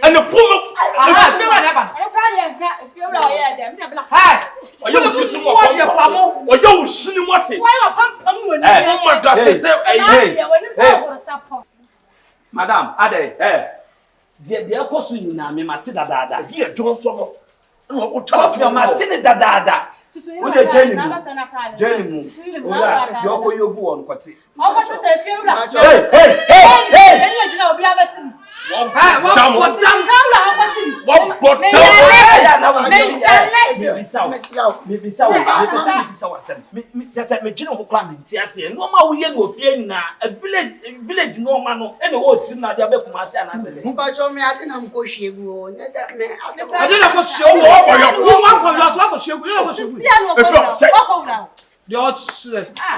And the poor, I feel like Madam, Ade, the apostle in Nami Matida Dada, here, Johnson, and what tell of your Martina Dada. Wo de Jenny mu. Ola, yo ko yogu won kwati. Okwati se fi ura. Hey. Enye jina obi abetini. Ha, what Kamla okwati. What bottom? Ya na wo. Me bisa wasem. Me jina ho kwa me ntiase. No ma wo ye no ofie nyina. A village no ma no. E na wo tu na dia be kuma ase anase. Mpacho me ade na mkohwegu o. Nyata me asa. Ade na kohwegu o koyo. Wo ma koyo so kohwegu. Ni na kohwegu. The odds. Ah,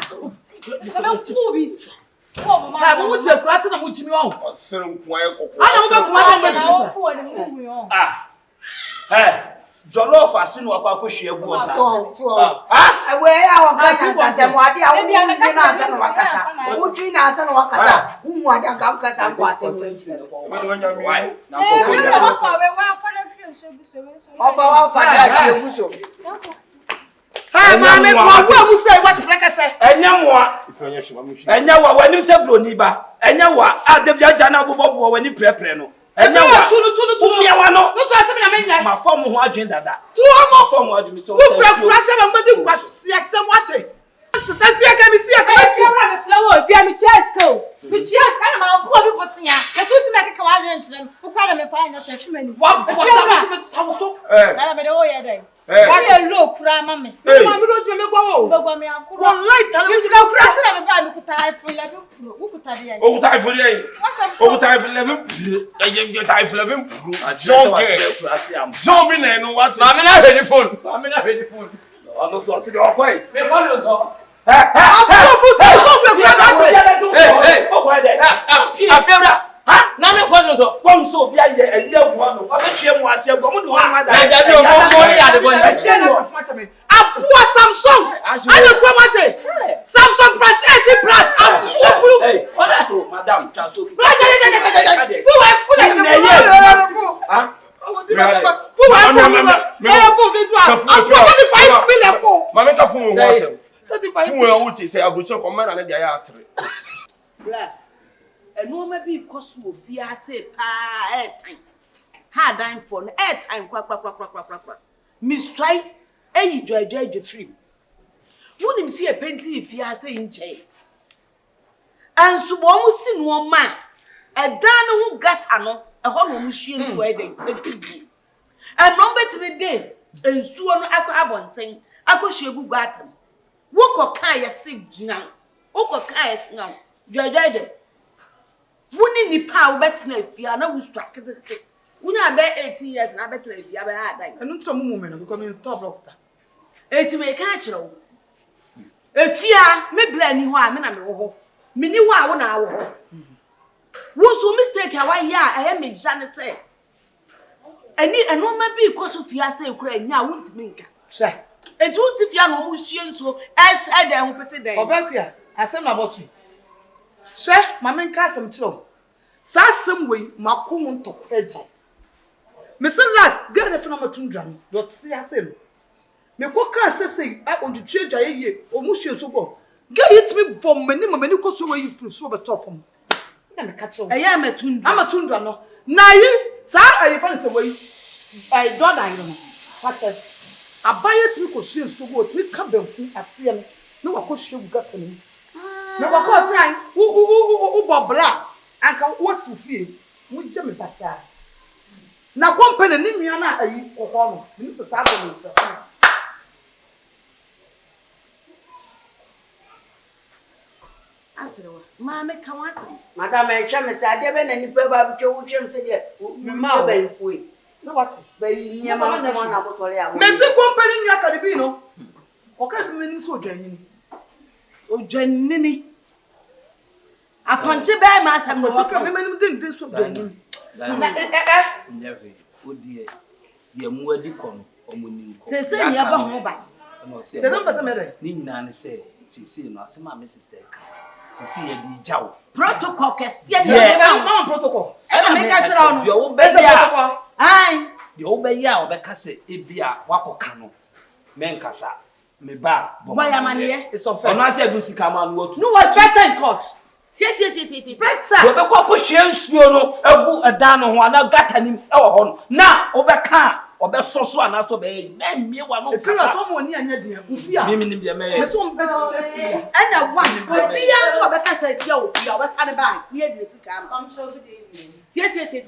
mo ti ekura na mo jimi o. Osere nko aye kokko. Ana mo be kuma Ah. Jollof asinu akwa kohwegu o sa. Ah, we ya wa kasa mo ade a wo ni na asa na wakasa. Wo twi na asa na wakasa. Wo mu ade ka kasa kwa ase mo. Why? Na kokko. Ofa da eguso. Hey, mama, what we say what like say? Enya wa wani se broni ba. Enya wa adebja jana bobo wani prepare no. Enya wa tunu ya wa no. No try say me na menya. Ma form ho adwen dada. Tu omo form ho adwen so. Wo fra kura say na mbadi kwase asem wate. That fear can be fear. Hey, you have a slow fear me chest go. Me chest kana ma po bi posia. E tu ti me ka wa adwen chire. Wo kwa da me fa nya hwehwe mani. What me tawso. Na me de wo ye dai. Why you look cry mama? Ma bi do ti me gbo o. Gbogbo mi akuru. Wallahi ta You go cry say na me ba mi kuta ifun le bi pro. Wo kuta de O kuta ifun le. O kuta ifun le bi. E ta ifun le bi pro. Zombie na no what? Ma me na hwe ni phone. Ma me na hwe ni phone. Ono so si do kwai. Me phone lo so. Hey. Afeura. Na me phone lo so. Kom so bia ye ayi abuwa no. Wa be hwe mu ase agbo mu de ho ma da. Na ja bi o mo ri ade bo ni. Apua Samsung. Ana kwa mate. Samsung plus 80 plus. Apua fu. Hey, so madam cha so. Fu wa fu da me. Ah. Mama ta fun wo asem. 35 fun wo wuti say abucho komanda na dia ya atre. Bla. Eno ma bi koso ofia say pa airtime. Ha dan for no airtime kwa. Miswai eyi dwadwadwe free. Woni mi see e penti ifia say nche. Ansu bo mu si no ma. Edan no hu gata no. Eho no mu hie nso eden etubu. Enom betime den ensuo no akọ abonten akọhie gugu atam. Wokọ kan yesi gnan. Wokọ kan yesi gnan. Dwadwade. Woni nipa wo betena afia na wusu aketekete. Woni abe 18 years na betena afia be ha dan. Enu ntomo mu me no because me top rockstar. Etime kan kire wo. Afia me bla ni ho a me na me wo ho. Me ni ho a wo na wo ho. Wo so mistake a wa ya e me jane say. Eni enoma bi koso fia say kura nya wontimi nka. Sha. Etu ti fia no mu hie nso ese den ho pete den. Obakua, asem na bosu. Sha, mama nka asem kiro. Sa asem we makomo ntokreje. Me say last get the phone matundra no. Dot see asem. Me ko ka asese on the trade ayeye, o mu hie so bo. Get it me bom mani koso we yifu so be tofom. Na me ka kiro. Eya matundra. Amatundra no. Na yi sa ayifa ne se we I don't know. Pache. Abaye timi ko hie so bo timi ka banku ase no. Na wa ko hie gugata ni. Na wa ko san u bobla anka wosu fie mu je me pasa. Na company ni nua na ayi kokko no. Ni se sa go no. Aserewa. Ma me ka wase. Madam e hwe me sa de be na nipa ba bi twa wo hwem se de. Ma ba nfui. So what? Ba yi nyama mo na mo sore ya. Me se company nua ka de bi no. O ka se me nim so odwanini. Odwanini. Aponche be ma asem no. O ka me nim den so odwanini. Na never odie die mu adi kono omuni nko. Se se ni aba ho ba. No se. De dem pese me de. Ni nyina ne se se no asema me sister ka. Se ye di jaw. Protocol kese ya Mama protocol. e me ka kira ono. Yo wo be protocol. Ai. Yo wo be ya wo be ka se ebia wakoka no. Men kasa me ba bo. Boy amane It's unfair. Ono ase adu sika ma no otu. No what threaten court. Tie. Better. Wo be ko hie nsuo no agu edan no ho ana gata nim e wo ho no. Na wo be ka obeso so anaso be na mie wa no kasa so mo ni anya dia ofia mimi ni bia me me so mbe sefia ana one obi anso obekasa dia ofia obeka ne ba ye de sika am so so dey tie hey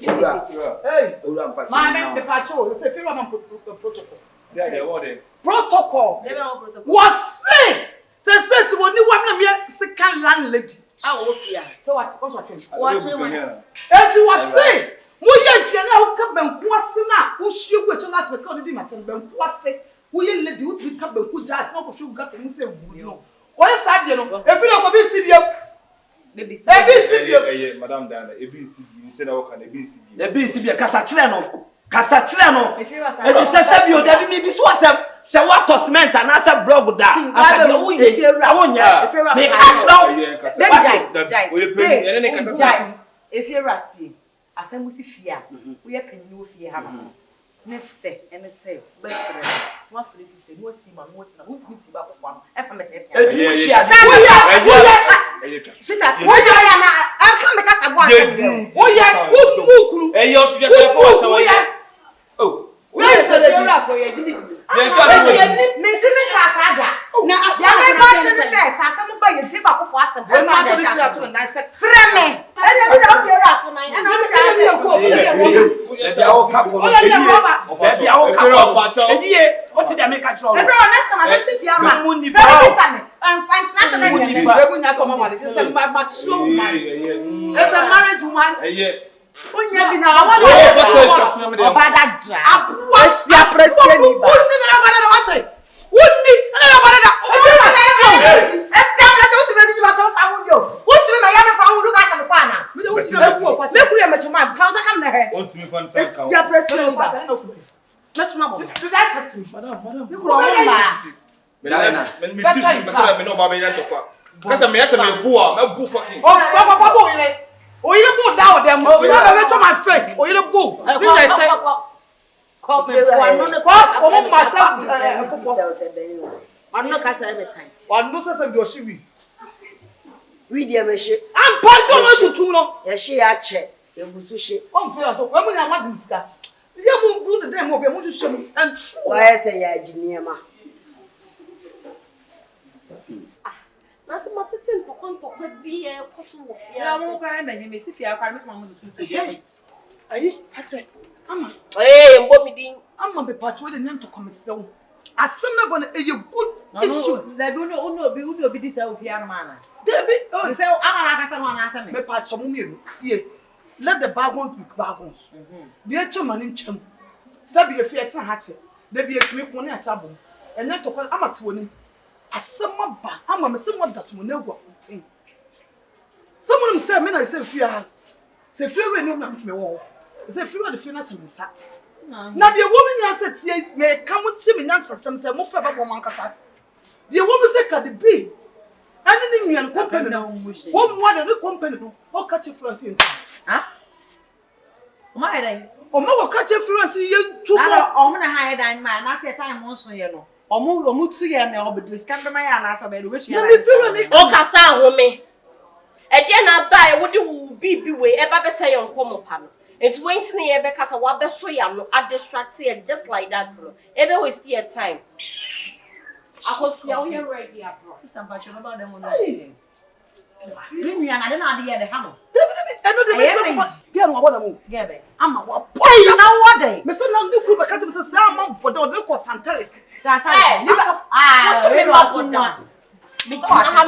ma me pacho se fira man protocol yeah what dey protocol was say se woni wa na me sika landlady ofia so what it was say mo ye dua na wo ka banku ase na wo hwie gu echo last week on di matem banku ase wo ye lady wo ti ka banku jazz na ko hwie gu gata mu se gu no wo ye sadie no efi na ko bi si biem baby si biem madam Dana ebi si bi se na wo ka na ebi si bi kasa kire no e se se bi o da bi mi bi so se what cement na se blog da aka de wo ye awonya me catch now baby o ye pe ene ne kasa efi ratie asem si fia wo ye panyin wo fie ha ne fe ene se be fere wo fere sister wo ti ma wo ti na wo ti ti ba ko fo am e fa metete e du shi ade sita wo ya na am ka me ka sabo asem wo ye wo kuru e yo fi ka ko wa wo ye oh wo ye se le ra for ye jini ye ka ko me ti me ka sada na asem ba se se asem ba ye ti ba ko fo asem wo ma to ti ato na se freme ene bi na o fi ra so na ene o fi ra ko Baby, I will cap on baby, I will cap on what did I make a trouble? Everyone, next time I see you, I'm Mundi it's a marriage woman. We dear Meshe. I'm part of no. Yes, she are check. You will see. When we are madam ska. You will do the demo be to show me and why say ya Jiniama. Nasi matete mpoko be a possible. Yeah, I'm crying when you miss if you are crying from the Aye, Patrick. Ama. Hey, mbomidin. Ama be part with the name to commit so. As some one a good issue. There will be this of your man. Debbie, oh, say, I'm someone answer me. Me part some women. See, let the bargains be bargains. Dear Chairman in Chum. Sabi a fiat and hatchet. There be a smith one as sabo. And not to call Amatoni. As some ba, I'm someone that will never go. Someone said, men I say, fear. Say, fear when you not me all. Say, fear the financial inside. Now the woman answered, may come with Tim and answer some say, more for woman. The woman said, can it be? Anything you are company now. One more than a company. Or catch a fluency. Huh? My day. Or more catch a fluency. You two more on a higher than mine. I said, I'm also, you know. Or move to you now, but you scandal my answer by which you feel. Oh, Cassa, woman. Again, I buy what you be way ever say on common panel. It's waiting here because I want to so young, I distracted just like that. Ever waste your time. I hope you're ready, bro. Some passion about them. Bring me another idea. The hammer. I know the get on what I'm getting. I'm a what? What day? Mr. Long, you could become some for the look of Santalic. How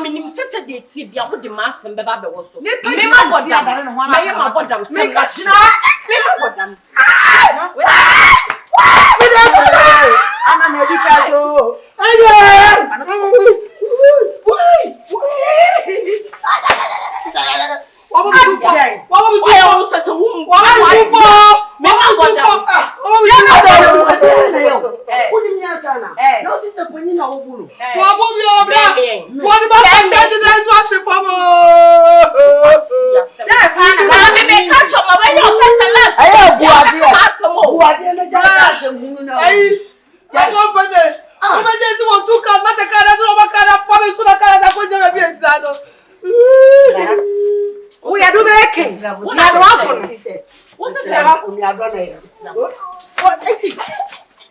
many sister did see be able to mass and Baba was so. We are doing What are the sisters? What is happening? We are going to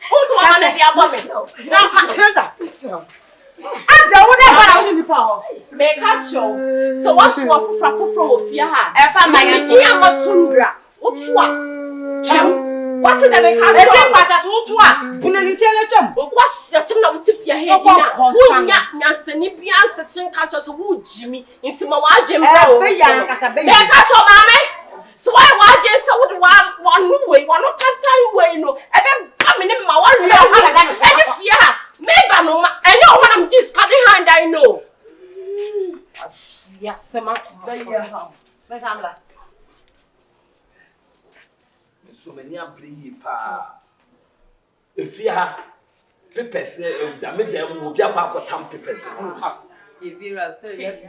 Who's one of the above? Now, Matilda. And the one that was in the power. Make a show. So what's what for fear? If I'm my Tundra. What's in the make a show? What's the similar with if you're here? Nasanibian section catchers who Jimmy into my wife, Jim. Make a show, mammy. So why just so one way, one not time way, no, and then coming in my one real maybe I know, and you know when I'm just cutting hand, I know. Yes, some so many are playing pa. If you have papers, damn them will be about time papers. If you are still yet to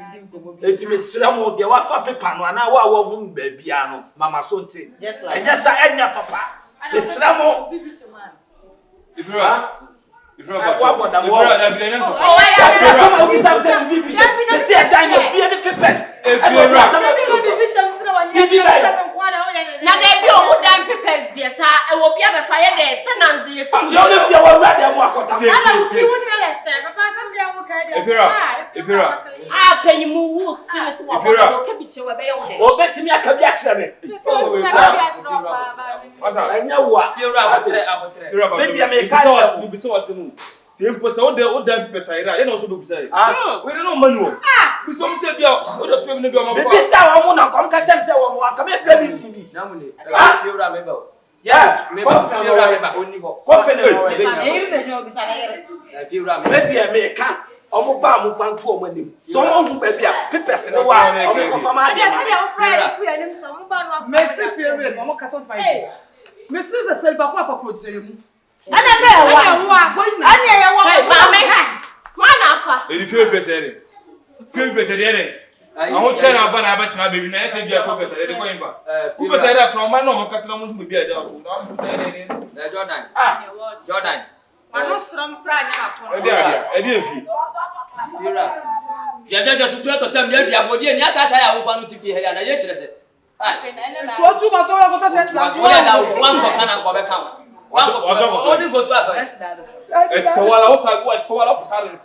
let me slam the wafa paper, and I won't be piano, Mamma Sonti. just like Yes, I am your papa. The slam. If you are. If you are what the war, some of these have said, they say, I fear the papers. now there be all damn papers, dear sir. I will be able to fire the tenants, dear son. You don't be aware that walk. If you're up, Ah, Penny Moo, sing it to my cabbage or a or bet me a cabinet. I know what you're about to simple so the old damn people say and also be say we don't know manual we some say bia we don't even go my baby say I want to come catch am say we come here TV na money feel remember yes me feel remember only go company feel remember baby me ka omo ba mo fan to omo anim so omo hu baby a papers no wa omo ko fama dey say friend to anim so mo ba no Messi feel real omo ka tot my Messi is a self kwa for project mu ana say wa ani ya wa Manafa. If you be saying I won't share about my baby. I said, be a professor. Who was that from my normal customer to be a Jordan. Jordan. I know some crying up. I didn't ya just to tell me ya body and ya ka say I want to feel here na ye kire se go to ba so go to church na one go kana go be come one go to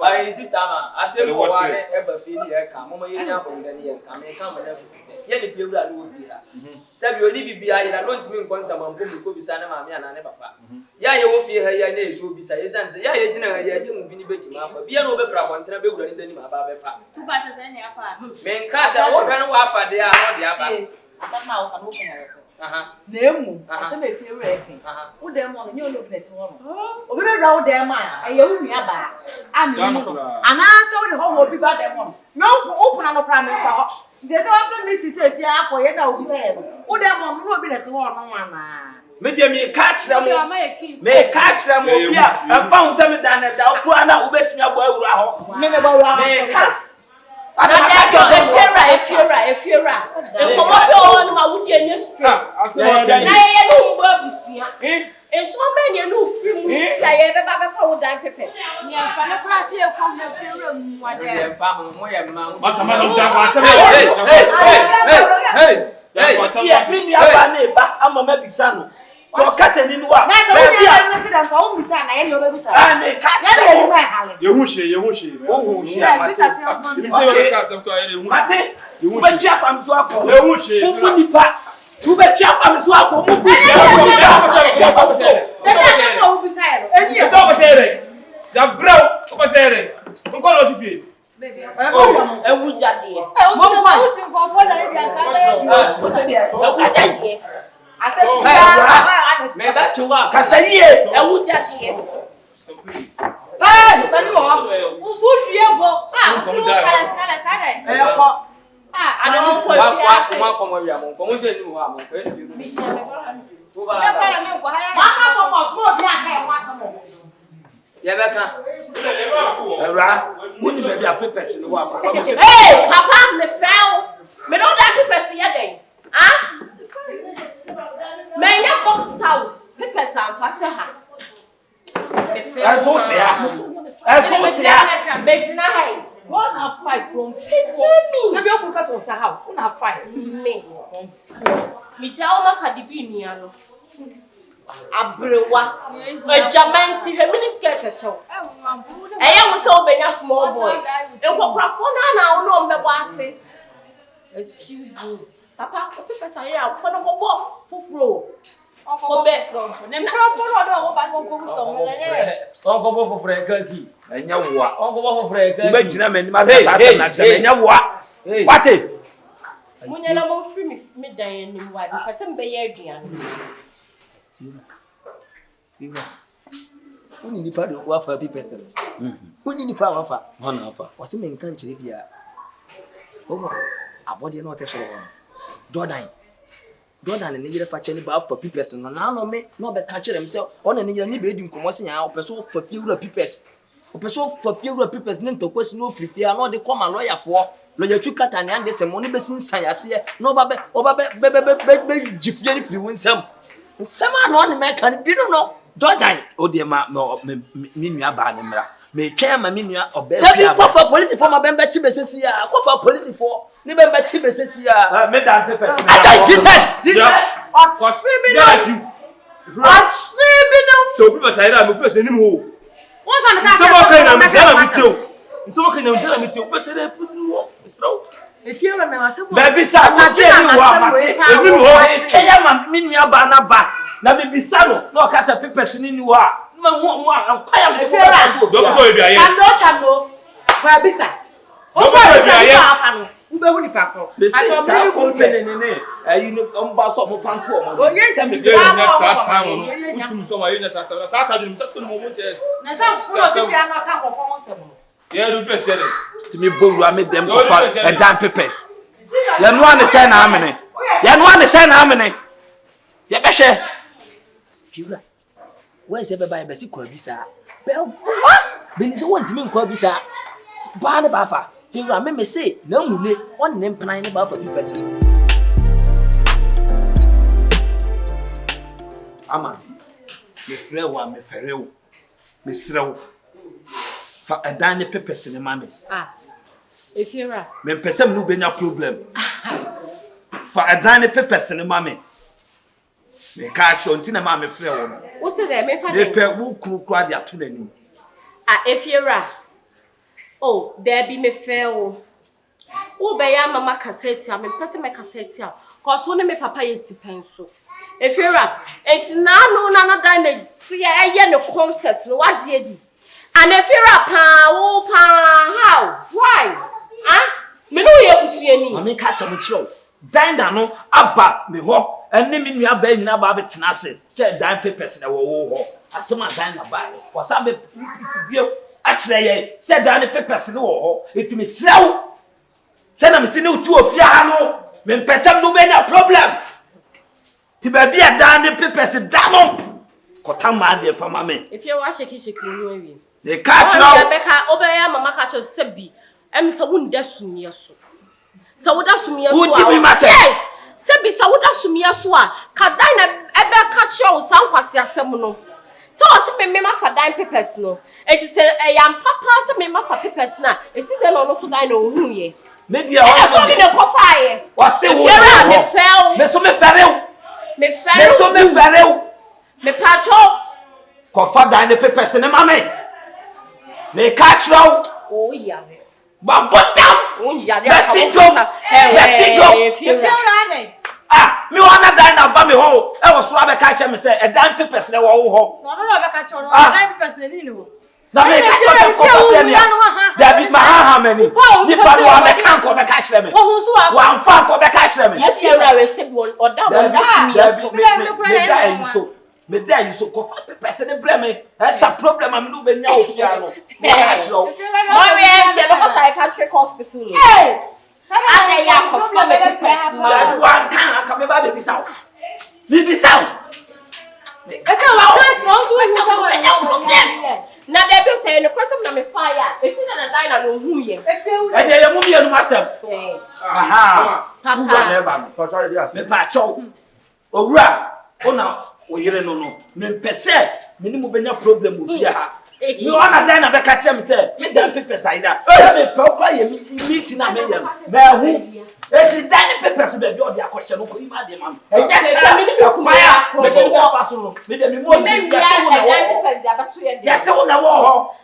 I sister ma ase mo wa ne e ba fi ni e ka mo ye nya ko ni ye ka me ka mo na se ye ni fi wura no fi ha se bi oni bibia ye na no ntimi nkonsa mampo mi ko bisa na ma me ana ne papa ya ye wo fi ha ya na e so bisa ye san se ya ye gina ha ya je mu bi ni beti ma fa bia no be fra kontena be wura ni dani ma ba be fa tu ba se ne afa me nka se wo hwe no wa fa de a no de aba na o kan o kan nemu ase me fi wura e wo dem no nye no plate wo no obi be ra wo dem a e ye wo nua ba ami no ana se wo de ho bi ba dem no no open no pra me fa ho de se wa plan meet se fi a for ye na obi say wo dem no obi let wo no ana me dey me catch them bia e fa un se me dan da o ko ana obetimi abo awura ho me ba wa me ka If you're right. And come on, my wood in your street. I know Bobby. And so many new films. I ever found that papers. Yeah, for the class here from the room. What there? Hey, so kase ni wa baby a no ti dan ka o bisa na ye no be bisa ah me catch you hu she sister ti on you say we ka sam to aye hu mate you be chia fam so akọ you hu she mu nipa you be chia fam so akọ mu bu da brau o ba say nko lo si fi baby e wu jade mo si nko fo na e bi aka o se dia e wu jade me ba chuwa kasaye e wu jade sani wo usu die bo tu kala sada e ko ana mo fo wa ko mo wi amon ko mo se si mo wa amon ko e fi bi se me ko tu ba ya pa me ko haya ma ka so mo bi aka e wa so mo ya be kan era woni be dia papers ni wa akọ hey papa me fell me no that papers here then me ya box house papers am fa se ha me fell I vote ya Betina hai one have five from me na bi o ku ka so sa how one have five me mi ja o ma Cardi B ni ano Abrewa. Ejamanti he miniskirt show. Eya wo se obenya small boy. Enkokra phone na wo no mbebo ate. Excuse me. Papa, open person here. Kono kobo fufuro. Kobe. Nem microphone odo wo ba nko so melele. Onko bo fufuro ekaki. Enya wo a. Onko bo fufuro ekaki. Ube jina me ni ma kasa asem na jina enya wo a. Wate. Munya na mo free me dan ni wa. Pese mbe ye aduan. Fiwa. Woni nipa do wa fa bi pese. Woni nipa wa fa. Hona afa. Wase me nkan kire bia. Omo abode na o te so wo. Jordan ne yire fa cheni ba fa pipes no na no me no be ka kire me se o na ne yire ni be di nkomo se nya o pe so fa fiewura pipes. O pe so fa fiewura pipes ne ntokwasi no frifia na o de koma lawyer fo. Lawyer twu kata ne ande se mo ne be sinsan ase no ba be jifie ni free wonsam. Nsama no ne me kan bi no Jordan O de ma mi nua ba ne mra. Me twa ma mi nua obe bia. David ko fa police for ma bemba chi besesi ya. Ko fa police for ni bemba chi besesi ya. Me dan pepper. Aja Jesus. So people say that me person nim ho. What's on the car? Someone can me jala me too. Someone can jala me too. Person dey person wo. Israel. If you run na Baby sa na dey ni wo amate. Enim ho eya ma mi nua ba na ba. Na me bisa no na o ka say pepper ni ni wo a. Ma ho kwaya me do so e bia ye. Chando. Kwa bisa. Do so e bia ye. Ube wuni pakro. Aso me ko pene ne ayi no mba so mo fanto o mo. Oye Tell me dey na start time no. Utum so ma ye na start time. Start time me say mo mo say. Na sa furo ti fi ana ka ko fo won se mo. Ye do pese ne. To me bowu me dem ko fa e dan papers. Ya no ane say na amene. Ya no ane say na amene. Ya be hwe. Fiwa. Why say bye be si kwa bisa. Be what? Be say won timi kwa bisa. Ba ne ba fa. Fiwa me say na mule on ne mpran ne ba fa bi pese. Ama. Me frɛ wa me fɛrɛ wo. Me srɛ wo. Fa edan ne papers ne ma me. Efiera. Me pese me benya problem. Fa edan ne papers ne ma me. Me ka action nti na ma me frɛ wo no. Wo se there me fa Me dey. pɛ wo kuru kura de ato n'anim. Efiera. Oh, there be me fail. Wo be ya mama cassette a me pese me cassette a. Cause wo ne me papa ye ti penso. Efiera, enti na no na na dan na ti eye ne concept no wagye edi. And Efiera pa wo pa how? Why? Me no ye busuani. Mama ka se mo kiro. Dan da no aba me ho. Enne me nua ba nyina ba betena ase. Se dan papers na wo ho. Asema dan na ba. Wasa be bio. Actually, ye said that the papers no, it me slow. Send them sitting to a fiano, when person no be a problem. To be a down the papers, the damn. Kotama de for my men. If you wash a kitchen, you they catch now. Becca, Obey, Mamma catch a sebi. And so wouldn't that's me so. So would that's me as yes. Sebi, so would that's me as well. Cadina ever catch you, some was your semono. So I me for dime papers no. It is a young papa so me for papers na. Is it then no to dine who ye? Maybe I saw me the coffee. Was say me fell. Me so me ferrel. Me fell. Me ferrel. Me pacho. Cofa dine the papers in the mammy. Me catch now. Oh yeah. But what down? Oh yeah. Me wanna die na ba me ho. E wo so abeka che me say e dan papers na wo ho. No abeka che no. Dan papers na ni no. Na me ka che ko problem ya. Da bi ma ha mani. Ni pa no abeka ko beka che me. Wo so wa. Wa mfa ko beka che me. If you are receive one or that one that's me. Me die so. Me die so ko fa papers na blame me. That's a problem am no be nya ofia no. Mo we che because I can't hospital. Hey. Ade ya ko fo me papers. One can come ba baby sound. Baby sound. Ese wa kan tro so wu problem. Na dey be say no question na me fire. Esi na die na no hu ye. E dey ye mu me no masem. Aha. Who go never me. Me pa chow. Owura, ona oyire no no. Me pese, me ni mu benya problem ofia ha. Me wanna die na be ka kire me say, me dan papers aida. Me pa kwa ye meeting na me yam. Me hu. It is that paper person be all their question no ko ima de man. Yes, me ni me dey fast no. Me dey me mo me dey say una wo. Yes, una wo.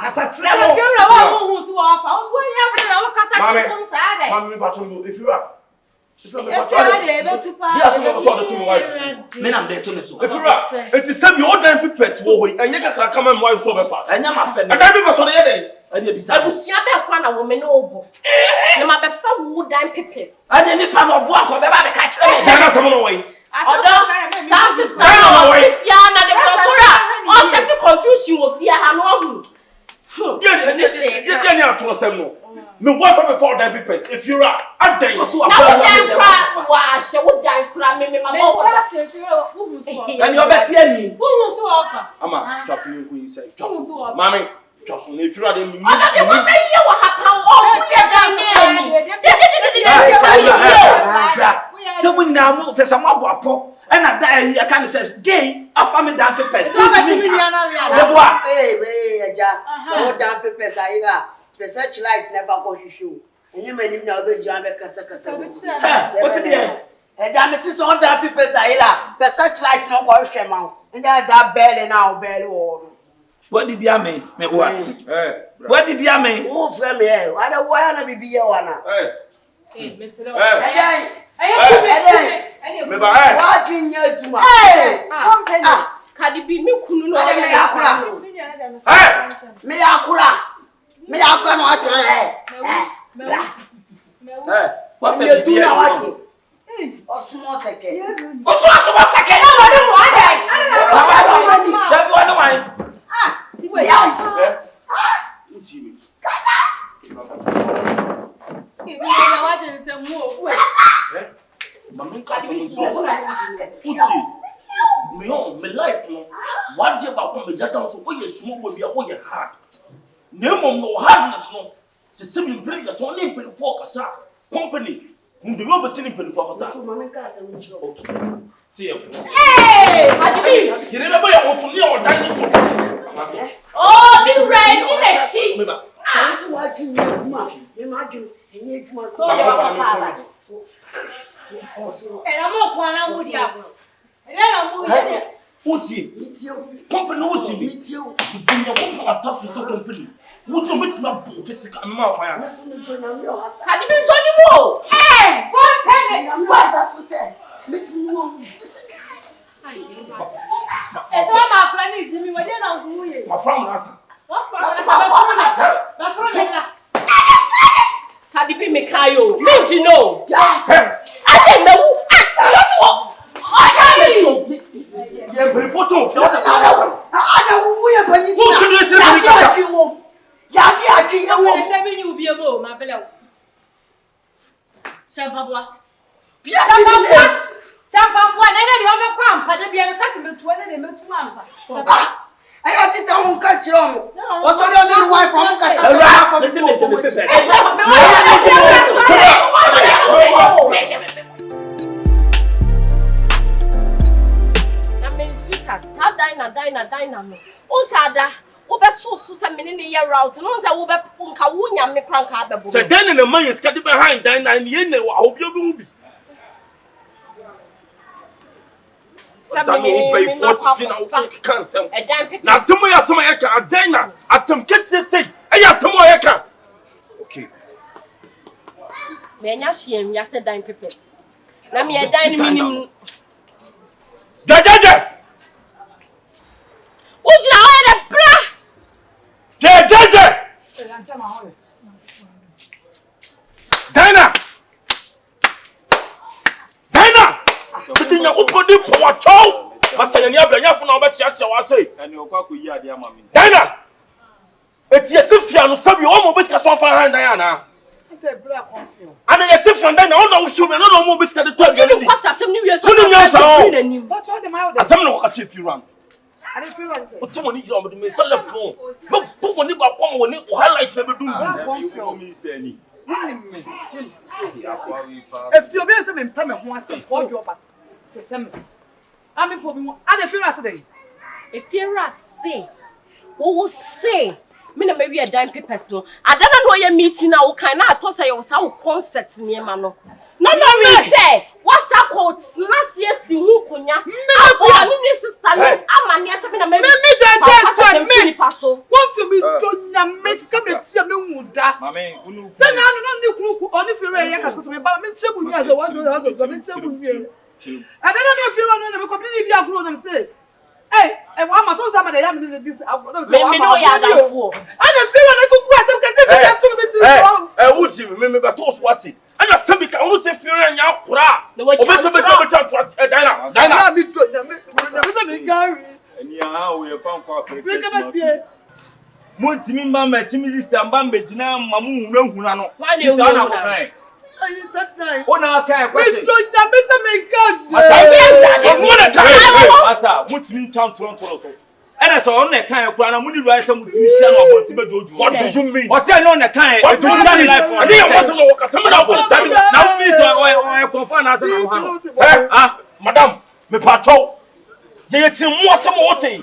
Kasa chere mo. If you know who so off, I was going every now kasa chichum sa dey. Mama me patron if you are. If you are able to pass. Yes, me so the two wives. Me na dey to me so. If you are, it is say be all them papers wo ho. Enye kakra kama mo wife so be fa. Enya ma fe me. And that people so dey dey. Anya bisa. Abusua be kwa na wo me no obo. Na ma be fa wo dan papers. Anya ni pa no obo akọ be ba be ka kire me. Dana some no way. Odo, some sister no fia na de kosora. O set confusion wo fia ha no hu. Yeah, to asem no. Me wife before that papers. If you are, I die. So na wo dan kra wa she wo dan kra me ma bo. And you bet any. Who so offer? Ama, trust me ku say. Mommy, trust me. If you are the me. Odo de wo be ye wo ha pa o ku ye dan so when now say some abopo and I can say gay after me down papers. So but me na hey eja so down papers ayiga the searchlight never go hwehwe enye manim na obeju am be kasa what's it there eja me see so down papers ayila the searchlight no go hwehwe ma and that bell now bell wo. What did you mean? Me what? What did you mean? Who frame me? Why the why na bibi ya wana? Hey, Mr. Me ba eh. What you need to ma? Kadi bi mi kunu no me akura. Me akura no ati What for you do na what? Osumo seke. Osumo seke na wo ni mo adai. That one no why. Uti me. Mami ka so nti. Uti. Me on me life no. What dey ba ko me jada so we small we bia we hard. Na mom no hardness no. Se se me bring so na impel for kasa company. Ndu yo be sin impel for kasa. Mami ka so nti. Okay. See you. Hey, Hadibi. Yire na ba ya wo fun ni o dan ni so. Oh, be ready next see. Me ba. What what you need ma? Imagine enye juma So they want to father. And I'm not one of them. And I'm not Uti. Company uti me. Dunya wo fa atafu so company. Wuto metima bo physical ma kwa ya. Hadibi so ni mo. Hey, one penny. What that to say? Metima wo physical. It's all my planning to me. What you know who you? My friend Nasa. What from Nasa? My friend Nasa. Hadibi me kayo. Me ji no. Hey. Ade me wu. What? Hadibi. Yeah, but photo. Ada wu ye bani. Who should listen to me? Ya di aki ewo. Say me you be able, my belle. Champabwa. Champabwa, na dey o be kwa ampa de bia me kasi me tuwa na dey me tuma ampa. Ayo sister won ka chiro mo. O so le on wife from ka sa from na me sweetheart, how dina me. Usada, wo be to so se me ne ye route. No say wo be nka wo nya me kran ka be bo. Say then na man is kadi behind dina ye ne wa obi obi bi. That no pay 40 na can sem. Na semo ya semo ya ka dina asem kese say e ya semo ya ka. Okay. Me nya hie mi ase dan papers. Na me dan ni minim. Jajaja. Ujina o ya de bra. Jajaja. Dina. Bidinya upodi po wacho. Masanya ni abanya fu na obechi ache wa sei. Eni okwa ko yi ade ama mi. Dina. Eti etifia no sabi o mo bisika so fa han dan ya na. Ana yetifia dan na ona wo shu me na mo bisika de to adwene ni. Asem ni wie so. Woni nya so. But what am I with? Asem no ka che fi ran. I don't feel like O tumo ni jira mo de me so left no. Mo bu mo ni ba kom wo ni o highlight na be dum. You minister ni. if you be able to pay me one cent, what you about to send me? I mean, for me, and if you're today, if you're say, what will say? Me na maybe a dime papers no. I don't know your meeting now. Can I toss you some concert near mano? No, we say. What's up, quote? Last year, see who kunya. I'm going sister. I'm a near 7 minutes. Me, what for me? Don't make come and see me. Muda. Send out no new only if you're a for me, but me table as a one to the other. I don't know if you want to completely grown and say, hey, and one must also have this. I don't know. And I feel like I would see remember toast what it. And a semi can also say fear and yaw. The way we found corporate. Muntimimba mechimilista mbambe jina mamu unahunano. That's nice. What now can question? Asa, mutim town Toronto. And I saw on the kind of plan, I'm only right some mission about Tibetan. What do you mean? What's I know the kind? What do you mean? I didn't want to know someone else. Now, Mr. I confirm as Madam, me patrol. They are more some water.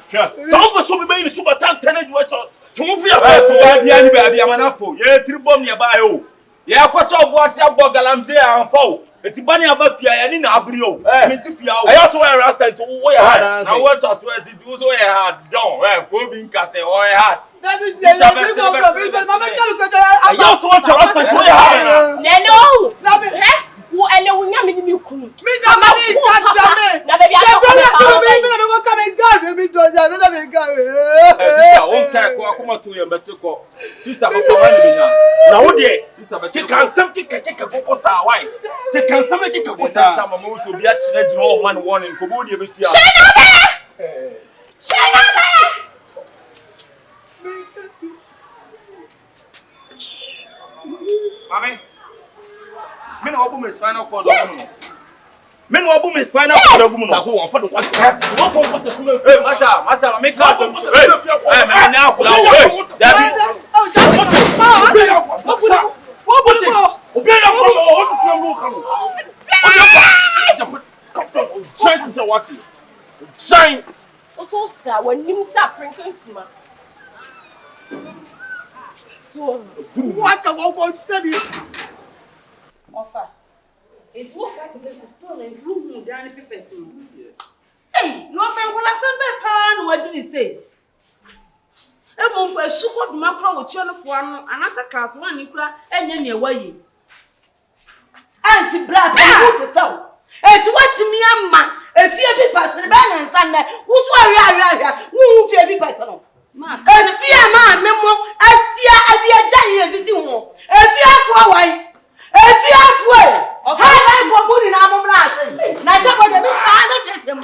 Some of us will be made super tank tenant. To move your house, I'm an apple. Yeah, 3 bomb nearby. Oh, yeah, what's your boss? Your bogalamze and foul. It's bunny about Pia and in Abrio. I also wear Rasta to wear hard. I want to swear to do so hard. Don't wear Bobin Casse or hard. I also want to Rasta to wear hard. No, who and the woman in you could. Me, no money, God, baby. I will come and guard me. Don't have a guy. I won't come to your Mexico. Sister, now, dear, she can't something take a focus away. She can't something take a focus. I'm a moose to be at no one warning. Comodia, Missia. Shut up! Mammy. Men obu me spinal cord obu. Men obu me spinal cord obu no. Sako won for the what for the full. Hey massa make cause. Hey man now kula o. Hey. David. Sign. Also sir when you say printing sima. So what the one said offer. It won't practice it still and through down the people. Hey, no friend will send back pan. What did he say? A monk was sugar to macro with channel for another class 1 you cry and then your way. Auntie Black, so. It's what me, Amma. If you be person, balance and who's why who fear be personal. If fear man, memo, I see a dear Johnny, the duo. If you have for if you have way, high life for putting our blast. Now, somebody be I him.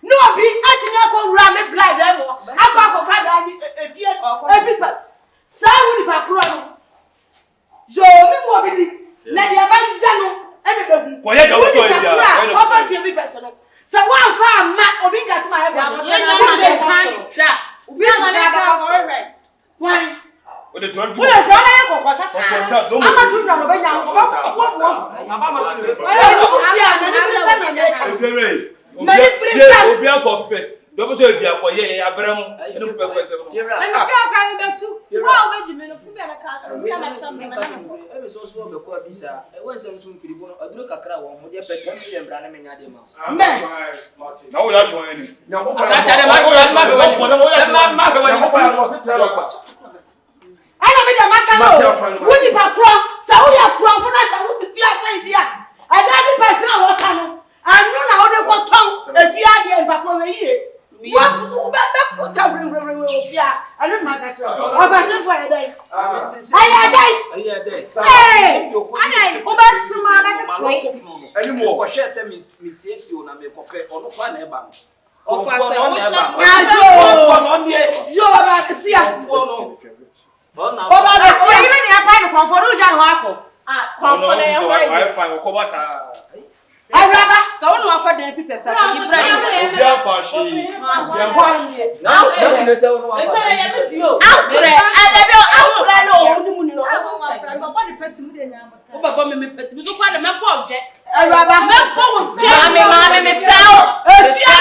No, be at go ram blind. I go Saúde para crono. Jo mi mo bi na dia ba jano e be bu. Ko ye do so dia. O fa fi bi person. So one fa ma obi gas ma e ba. Ye na ma de kan da. Obi ma na ka go right. Why? O de don do. O de don na ko ko sasa. Ama tu na no be nya ko. Ama ma tu. E tu shi a na ni presa na me ka. Many presa obi an ko pes. Don't say be akoye Abraham no pe kwese no. Me feel kan be tu. Tu wa obeji me no fu be na ka. We na sam me na. E be so so be ko bisa. E won sam so mfiri bo no aduro kakra wo mo de pe 10 million bra na me nya de ma. Martin. Na wo ya jwa ni. Nya mo fa. Ka cha de ma ko ma be wani. Ma be wani ko pa no se tira kwa. Ana me de maka no. Wo ni pa kro. Sa wo ya kro fu na sa wo ti fi asa dia. Ada ni person na wo ta no. Anu na wo de ko ton. E fi ade pa ko we yi. What put a ring of ya? I don't know that. Of a simple day. I day. I over some any more share send me Miss you na me compare or no one ever. Of us, on the you are see a phone. Over the even in a private comfort, Jan Wako. I find Kobasa. I rather so no offer the people say you bread. Obiya pashi. Now you say what? I'm no only no. Papa the pet mu dey nyam. Papa me pet me so kwa na me project. Awuraba me project. Mama me fell. Efia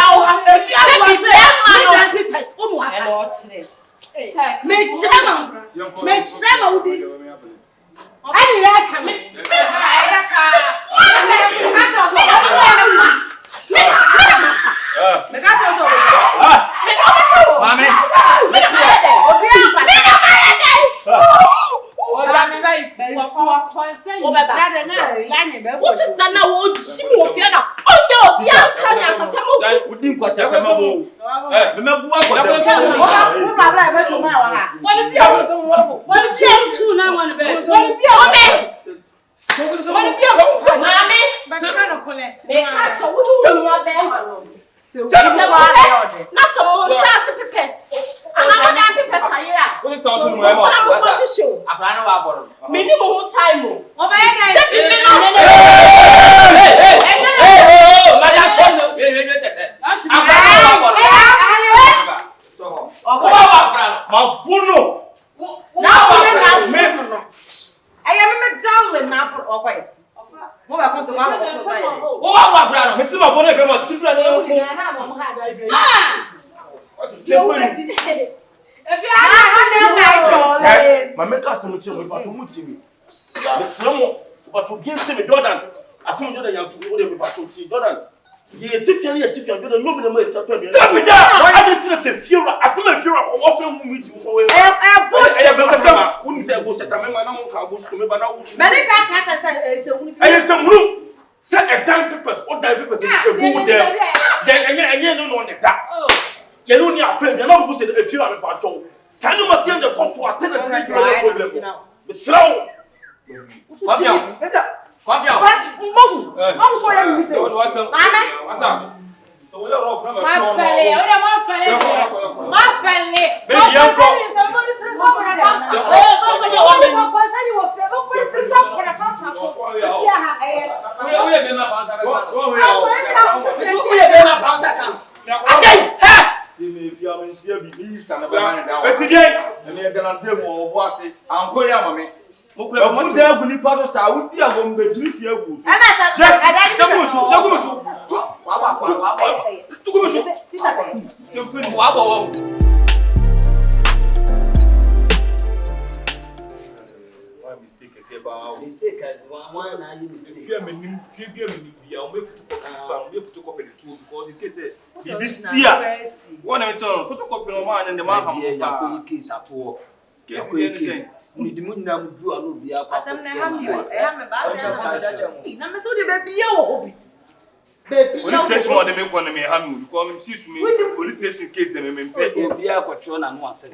Police station or them one me hamu because me see me police station case them me pay Obiya control na no answer.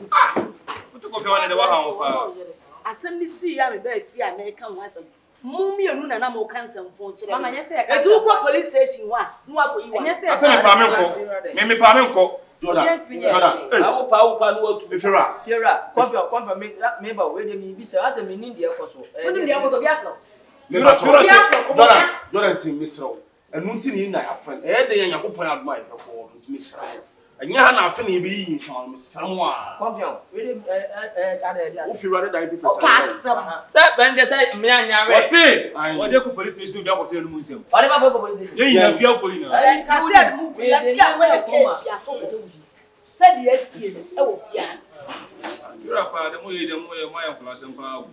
Photocopy one the wa ha asem ni see ya me ba fia na e kan ho asem mummy enu na mo cancel mfo kire Mama nyese ya ka. etu ko police station wa no akoyi wa asem me pa me nko Jordan Awo no watu Fiora confirm me ba we dey me bi say asem me need dey koso woni dey ko bi afro Jordan team misro enu nti ni na afan de yan yakopon aduma e ko ntimi sra anya ha na afan e bi yin so misram a confirm we dey o Fiora da bi person say ben dey say me anya we say o dey ko police station do akoto enu museum o dey ba ko police station yin na fia for yin na ka said mu ya sia we case ya to said yes e wo fia Fiora pa de mo ye my inflation pa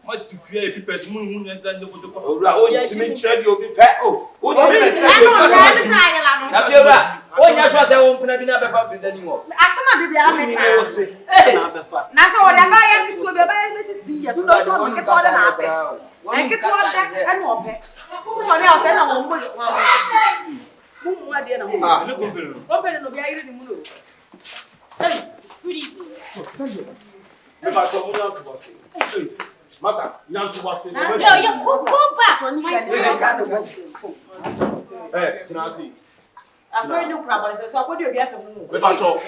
must fear a people's moon and then the Owura o yitimi chere di obi pe o yitimi na Fiora o nya so say won pina bi na be fa free dani wo asama de bia me ka o se na be fa na so ode ba ya ti ko be ba 16 years do so me ke to na ape en ke to da anu ope so ne ope na wo mbo mu ade na mo ne ko fere o be no bia iri ni mu no hey kuri me ba to mo na to say Masa, nyantu wase. Yo, go back. so ni ka ni ka no go say tinasi. akore ni kura bole so akodi obi aka mu Me ba to.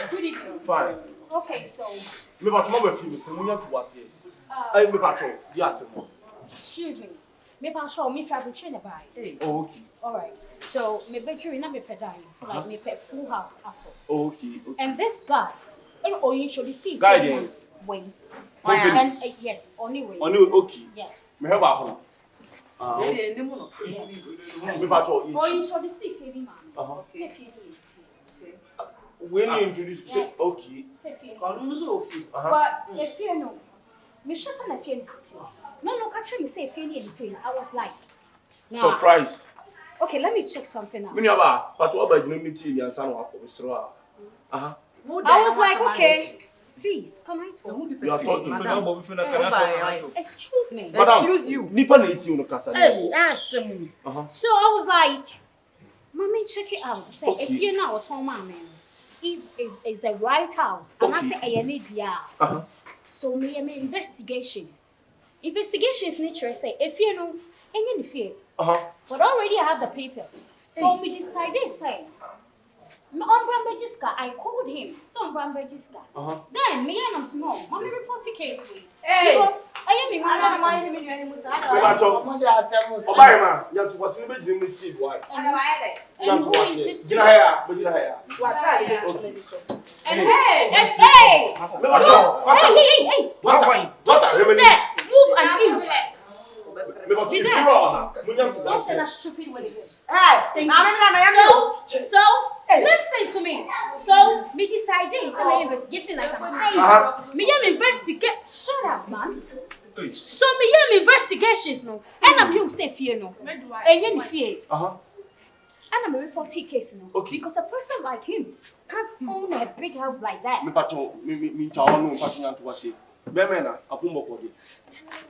Fine. Okay, so Me ba to mo ba fi me se mo nyantu wase. Me ba to. Di ase mo. excuse me. Me pa show me fa between the buy. Okay. All right. So me bedroom na me pedai. Like me pet full house at all. Okay. And this guy, oh, you should see. Guy when. And yes, only way. Only okay. Yes. Me have a okay. Me pa cho. Oh, you should see Phoebe man. See Phoebe. When you introduce, yes. Okay. Say Phoebe. But if you know, me just an affair in the city. No, catch me say Phoebe and Phoebe. I was like, nah. Surprise. Okay, let me check something out. But what about you? TV and son of I was like, okay, please, can I talk? You are talking. Excuse me. Excuse you. Nipa na eti uno Hey, that's me. So I was like, mommy, check it out. Say, if you're not a Tom man, if is the right house, and I say, I need ya. So me investigations. Investigations nature say, if you know, any fear. But already I have the papers. So we decided, say, I called him. So then me and I'm small. Mommy report the case with. Because I am in my mind. You was in the receive why? And who is this? Hey! Move an inch. That's a stupid way. So listen to me. So me decided it's an investigation like I'm saying. Me investigate. Shut up, man. So me investigations no. And I'm here to say fear no. And you fear. And I'm a reporting case no. Because a person like him can't own a big house like that. Me to what say. Bemena, apumbo kwa di.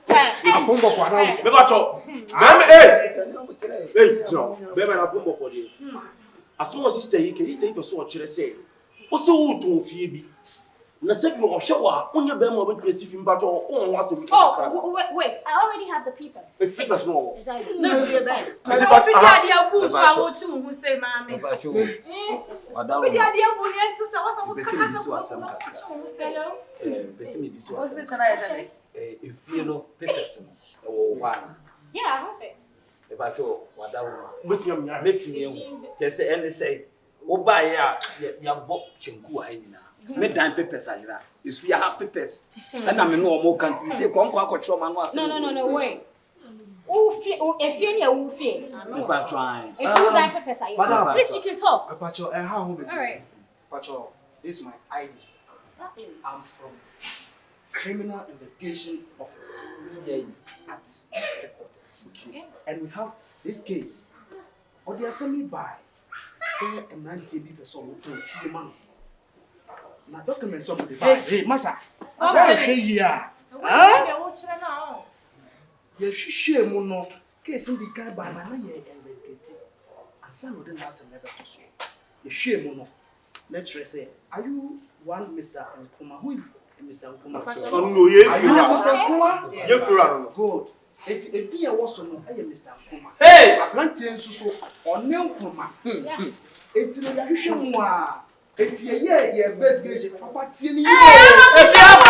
Apumbo kwa na. Bebacho. Hey, John. Bemena apumbo kwa di. Asmo sister hike so chire say. O se wo to fie bi. Na se bi o hwe wa, onye bema be kresi fi mbacho on wa se mi. Oh, wait, I already have the papers. The papers no. No, fie be. But daddy abu so I want to who say mama. Bebacho. Wadawo. But daddy abu ni enti se wasa wo kaka. Besi me bisu asem. If you know papers no one. Yeah, I have it. Bebacho wadawo. Betimi just say any say oba ya bo chenku ayina. Me dan papers ayira. If you have papers and I know more country say kon akotro ma no asem. No, wait. If you near who fear. Bebacho ai. It's who dan papers ayira. Please you can talk. Bebacho how home. All right. Bebacho, this is my ID. I'm from Criminal Investigation Office at headquarters. Yes. And we have this case. Or they are semi by say a man TV person to few man. Now document somebody by hey massa. Hey here. You share mono case in the guy by na investigate. And some of them has never to so. You share mono. Let's say, are you one Mr. Nkuma? Who is Mr. Nkuma? No, yes, you are. Mr. Nkuma? Yes, you are. Good. It's a dear was no, I am Mr. Nkuma. Hey! I want to so on Nkuma. It's a Yahushamwa. It's a year, investigation. Papa Tini. If you have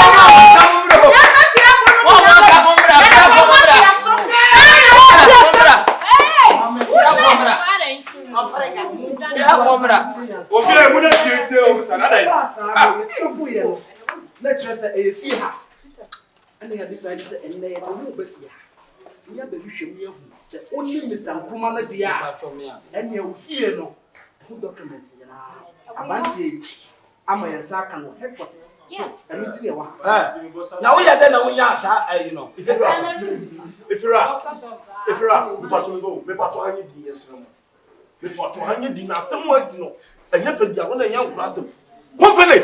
let's just say a fear. And they decided to say, and they are no better. We have the issue say only Mr. Nkrumah dear. And you fear no. Who documents in Abanti? I'm a Sakan headquarters. Yeah. And it's here. Now we are then we are, you know. If you are, we touch on go. We touch on any DS. We touch on any dinner. Someone you know. And never be one of young class. Company.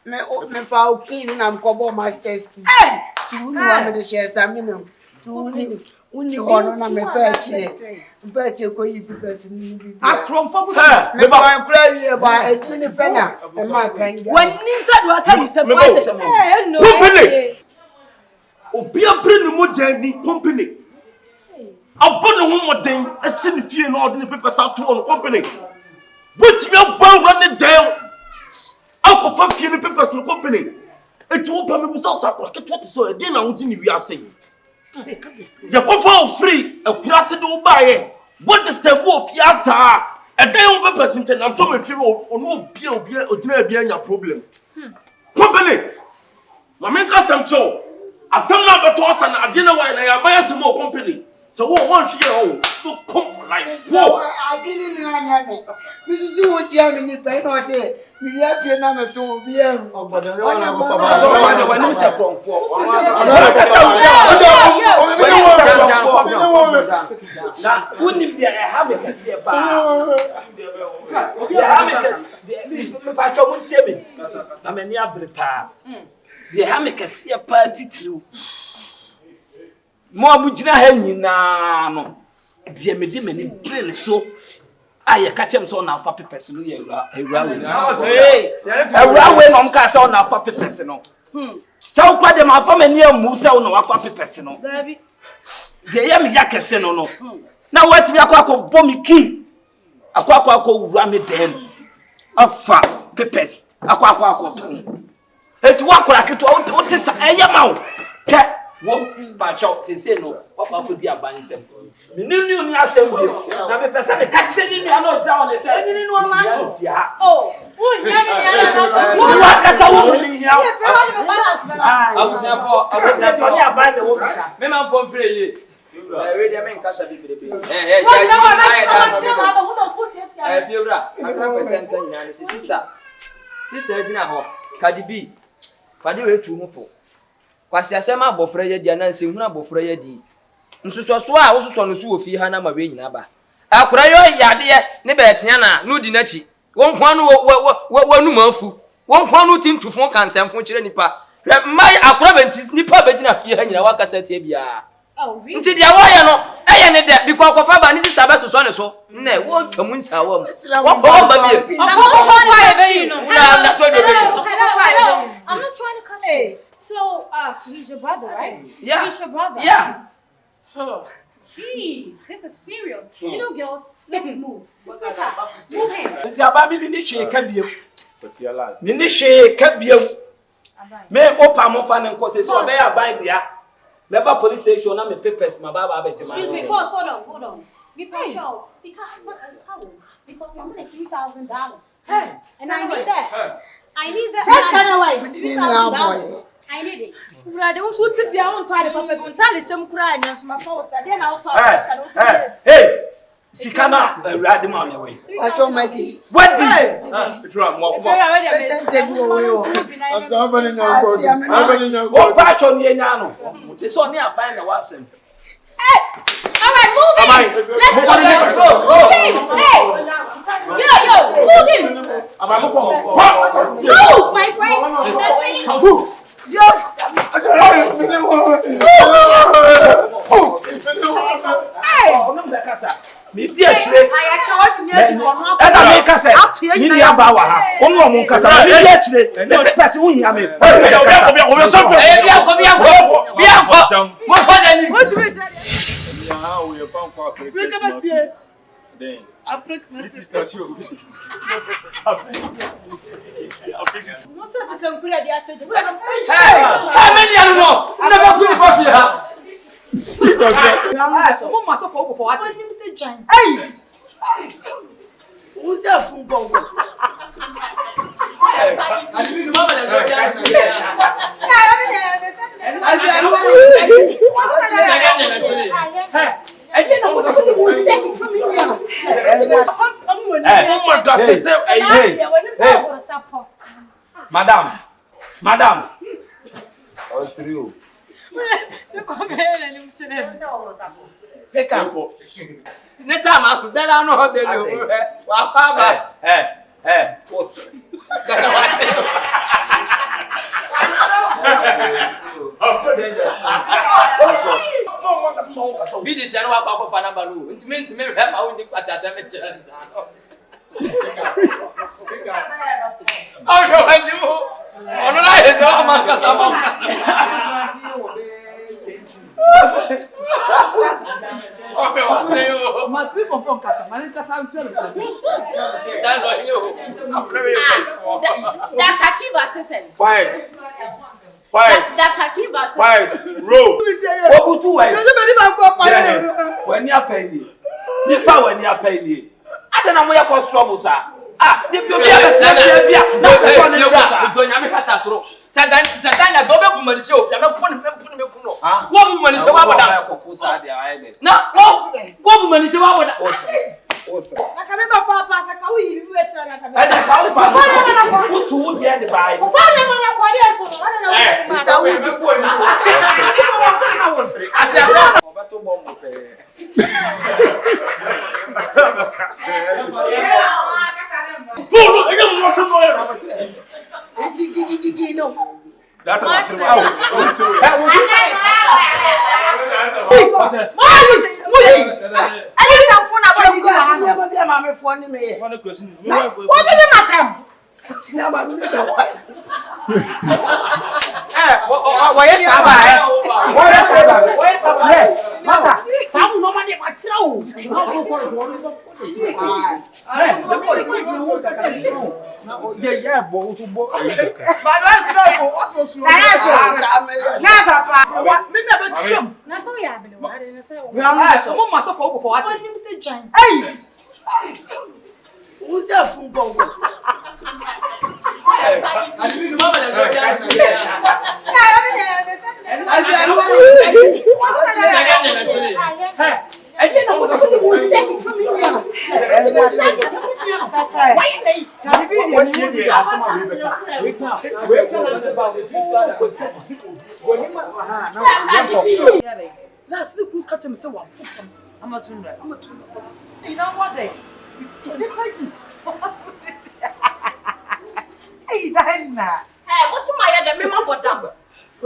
Me fa okini na mkobo masters ki. Tu ni wa me de share examine. Tu ni uni hono na me fa chire. Mfa che ko yi because ni bi. Akromfo bu. Me ba kura wie ba etini pena. E ma kan ga. When ni sa do aka you say no. Company. Obi abre no mo jani company. Abon no mo den asini fie no ordinary papers out to on company. Which me about running down. Uncle for few papers in the company. It's open me was also get what so a dinner within we are saying. You go for free. A class do buy. What is the wolf? Yasa. A day over person. I'm so much or no beer or dinner being your problem. Company. Mamma some show. As some number toss and I dinner wine. I buy some more company. So once you know, to come for life. Whoa! I've been in the this is what you have in the paper. I say, we have your number 2 p.m. Oh, but mo abugina ha nyina no de me de mani brain so aye ka chem so na fa pepes no ye ewura we no mka so na fa pepes no sa ukwa de ma fa mani amu se no wa fa pepes no de ye me ya kese no na wat bi akwa bomi ki akwa wura me den afa pepes akwa etu wakora keto o te sa eye mawo ke wo ba chok se no papa ko di abansem me ni asem bi na me pesa me catch ni mi ana oja on se ni no ma oh unya ni ana wo akasa wo ni ya abusia ni abande wo me man fo mfire ye we dia me nkasa bibirebe fiora 100% nyina ne sister dina ho Cardi B fade we tu mu fo kwasi asema abofra ye dia na nse hunu abofra ye di nsusoso a wososo no so wo fi ha na ma we nyina ba akura yo yade ye ne be tea na no di nachi won kwa no wonu mafu won kwa no tintufo kansemfo kire nipa mai akura benti nipa begina fi ha nyina wakasa tie bia nti dia wo ye no eye ne de biko kofa ba ni sister be soso ne so ne wo twamu nsa wo wo ko ba bie na so de be I'm not trying to cut you. So, he's your brother, right? Yeah. He's your brother. Yeah. Oh, jeez, this is serious. You know, girls, let's move. Let's move him. Nti aba mi ni hwe ka biem. Ni hwe ka biem. Me opa mo fa ne nko se so be aban dia. Me ba police station na me papers ma ba be jema. Excuse me, pause, hold on. Me pause show. Sika because I'm like $3,000. Hey, and I need that. I need that. That's kind of like $3,000. I need it. Brother, who's what if you want to the papa? Don't tell some crying. Yes, my phone. Then I'll talk. Hey, Sikana, ride them on the way. I told my tea. What did? If you are more, what patch on the Enano? This one near buying the Watson. Hey, all right, move him. Let's go. Hey, move him. Move, my friend. Move. Me dear chile. I make us say, Nidia Bawa, Omo Casa, me dear chile, let me pass you here. This is not you. How many animals? Never put it up here. Who's that fool? Madam. Oh, serious. Pick up. Next time I should tell her how they do. What's Be the channel of a balloon. It means to me, I wouldn't pass as a veteran. Oh, no, I do. Oh, no, I is all That Akiba says. Quiet. Quiet. Quiet. Roll. What do I? When you are paying, you power when you are paying. I don't know where you struggle, sir. Ah, you be That's Last week we cut him so well. I'm not doing that. You know what day? Hey, Diana. Hey, what's the matter? The memo for them.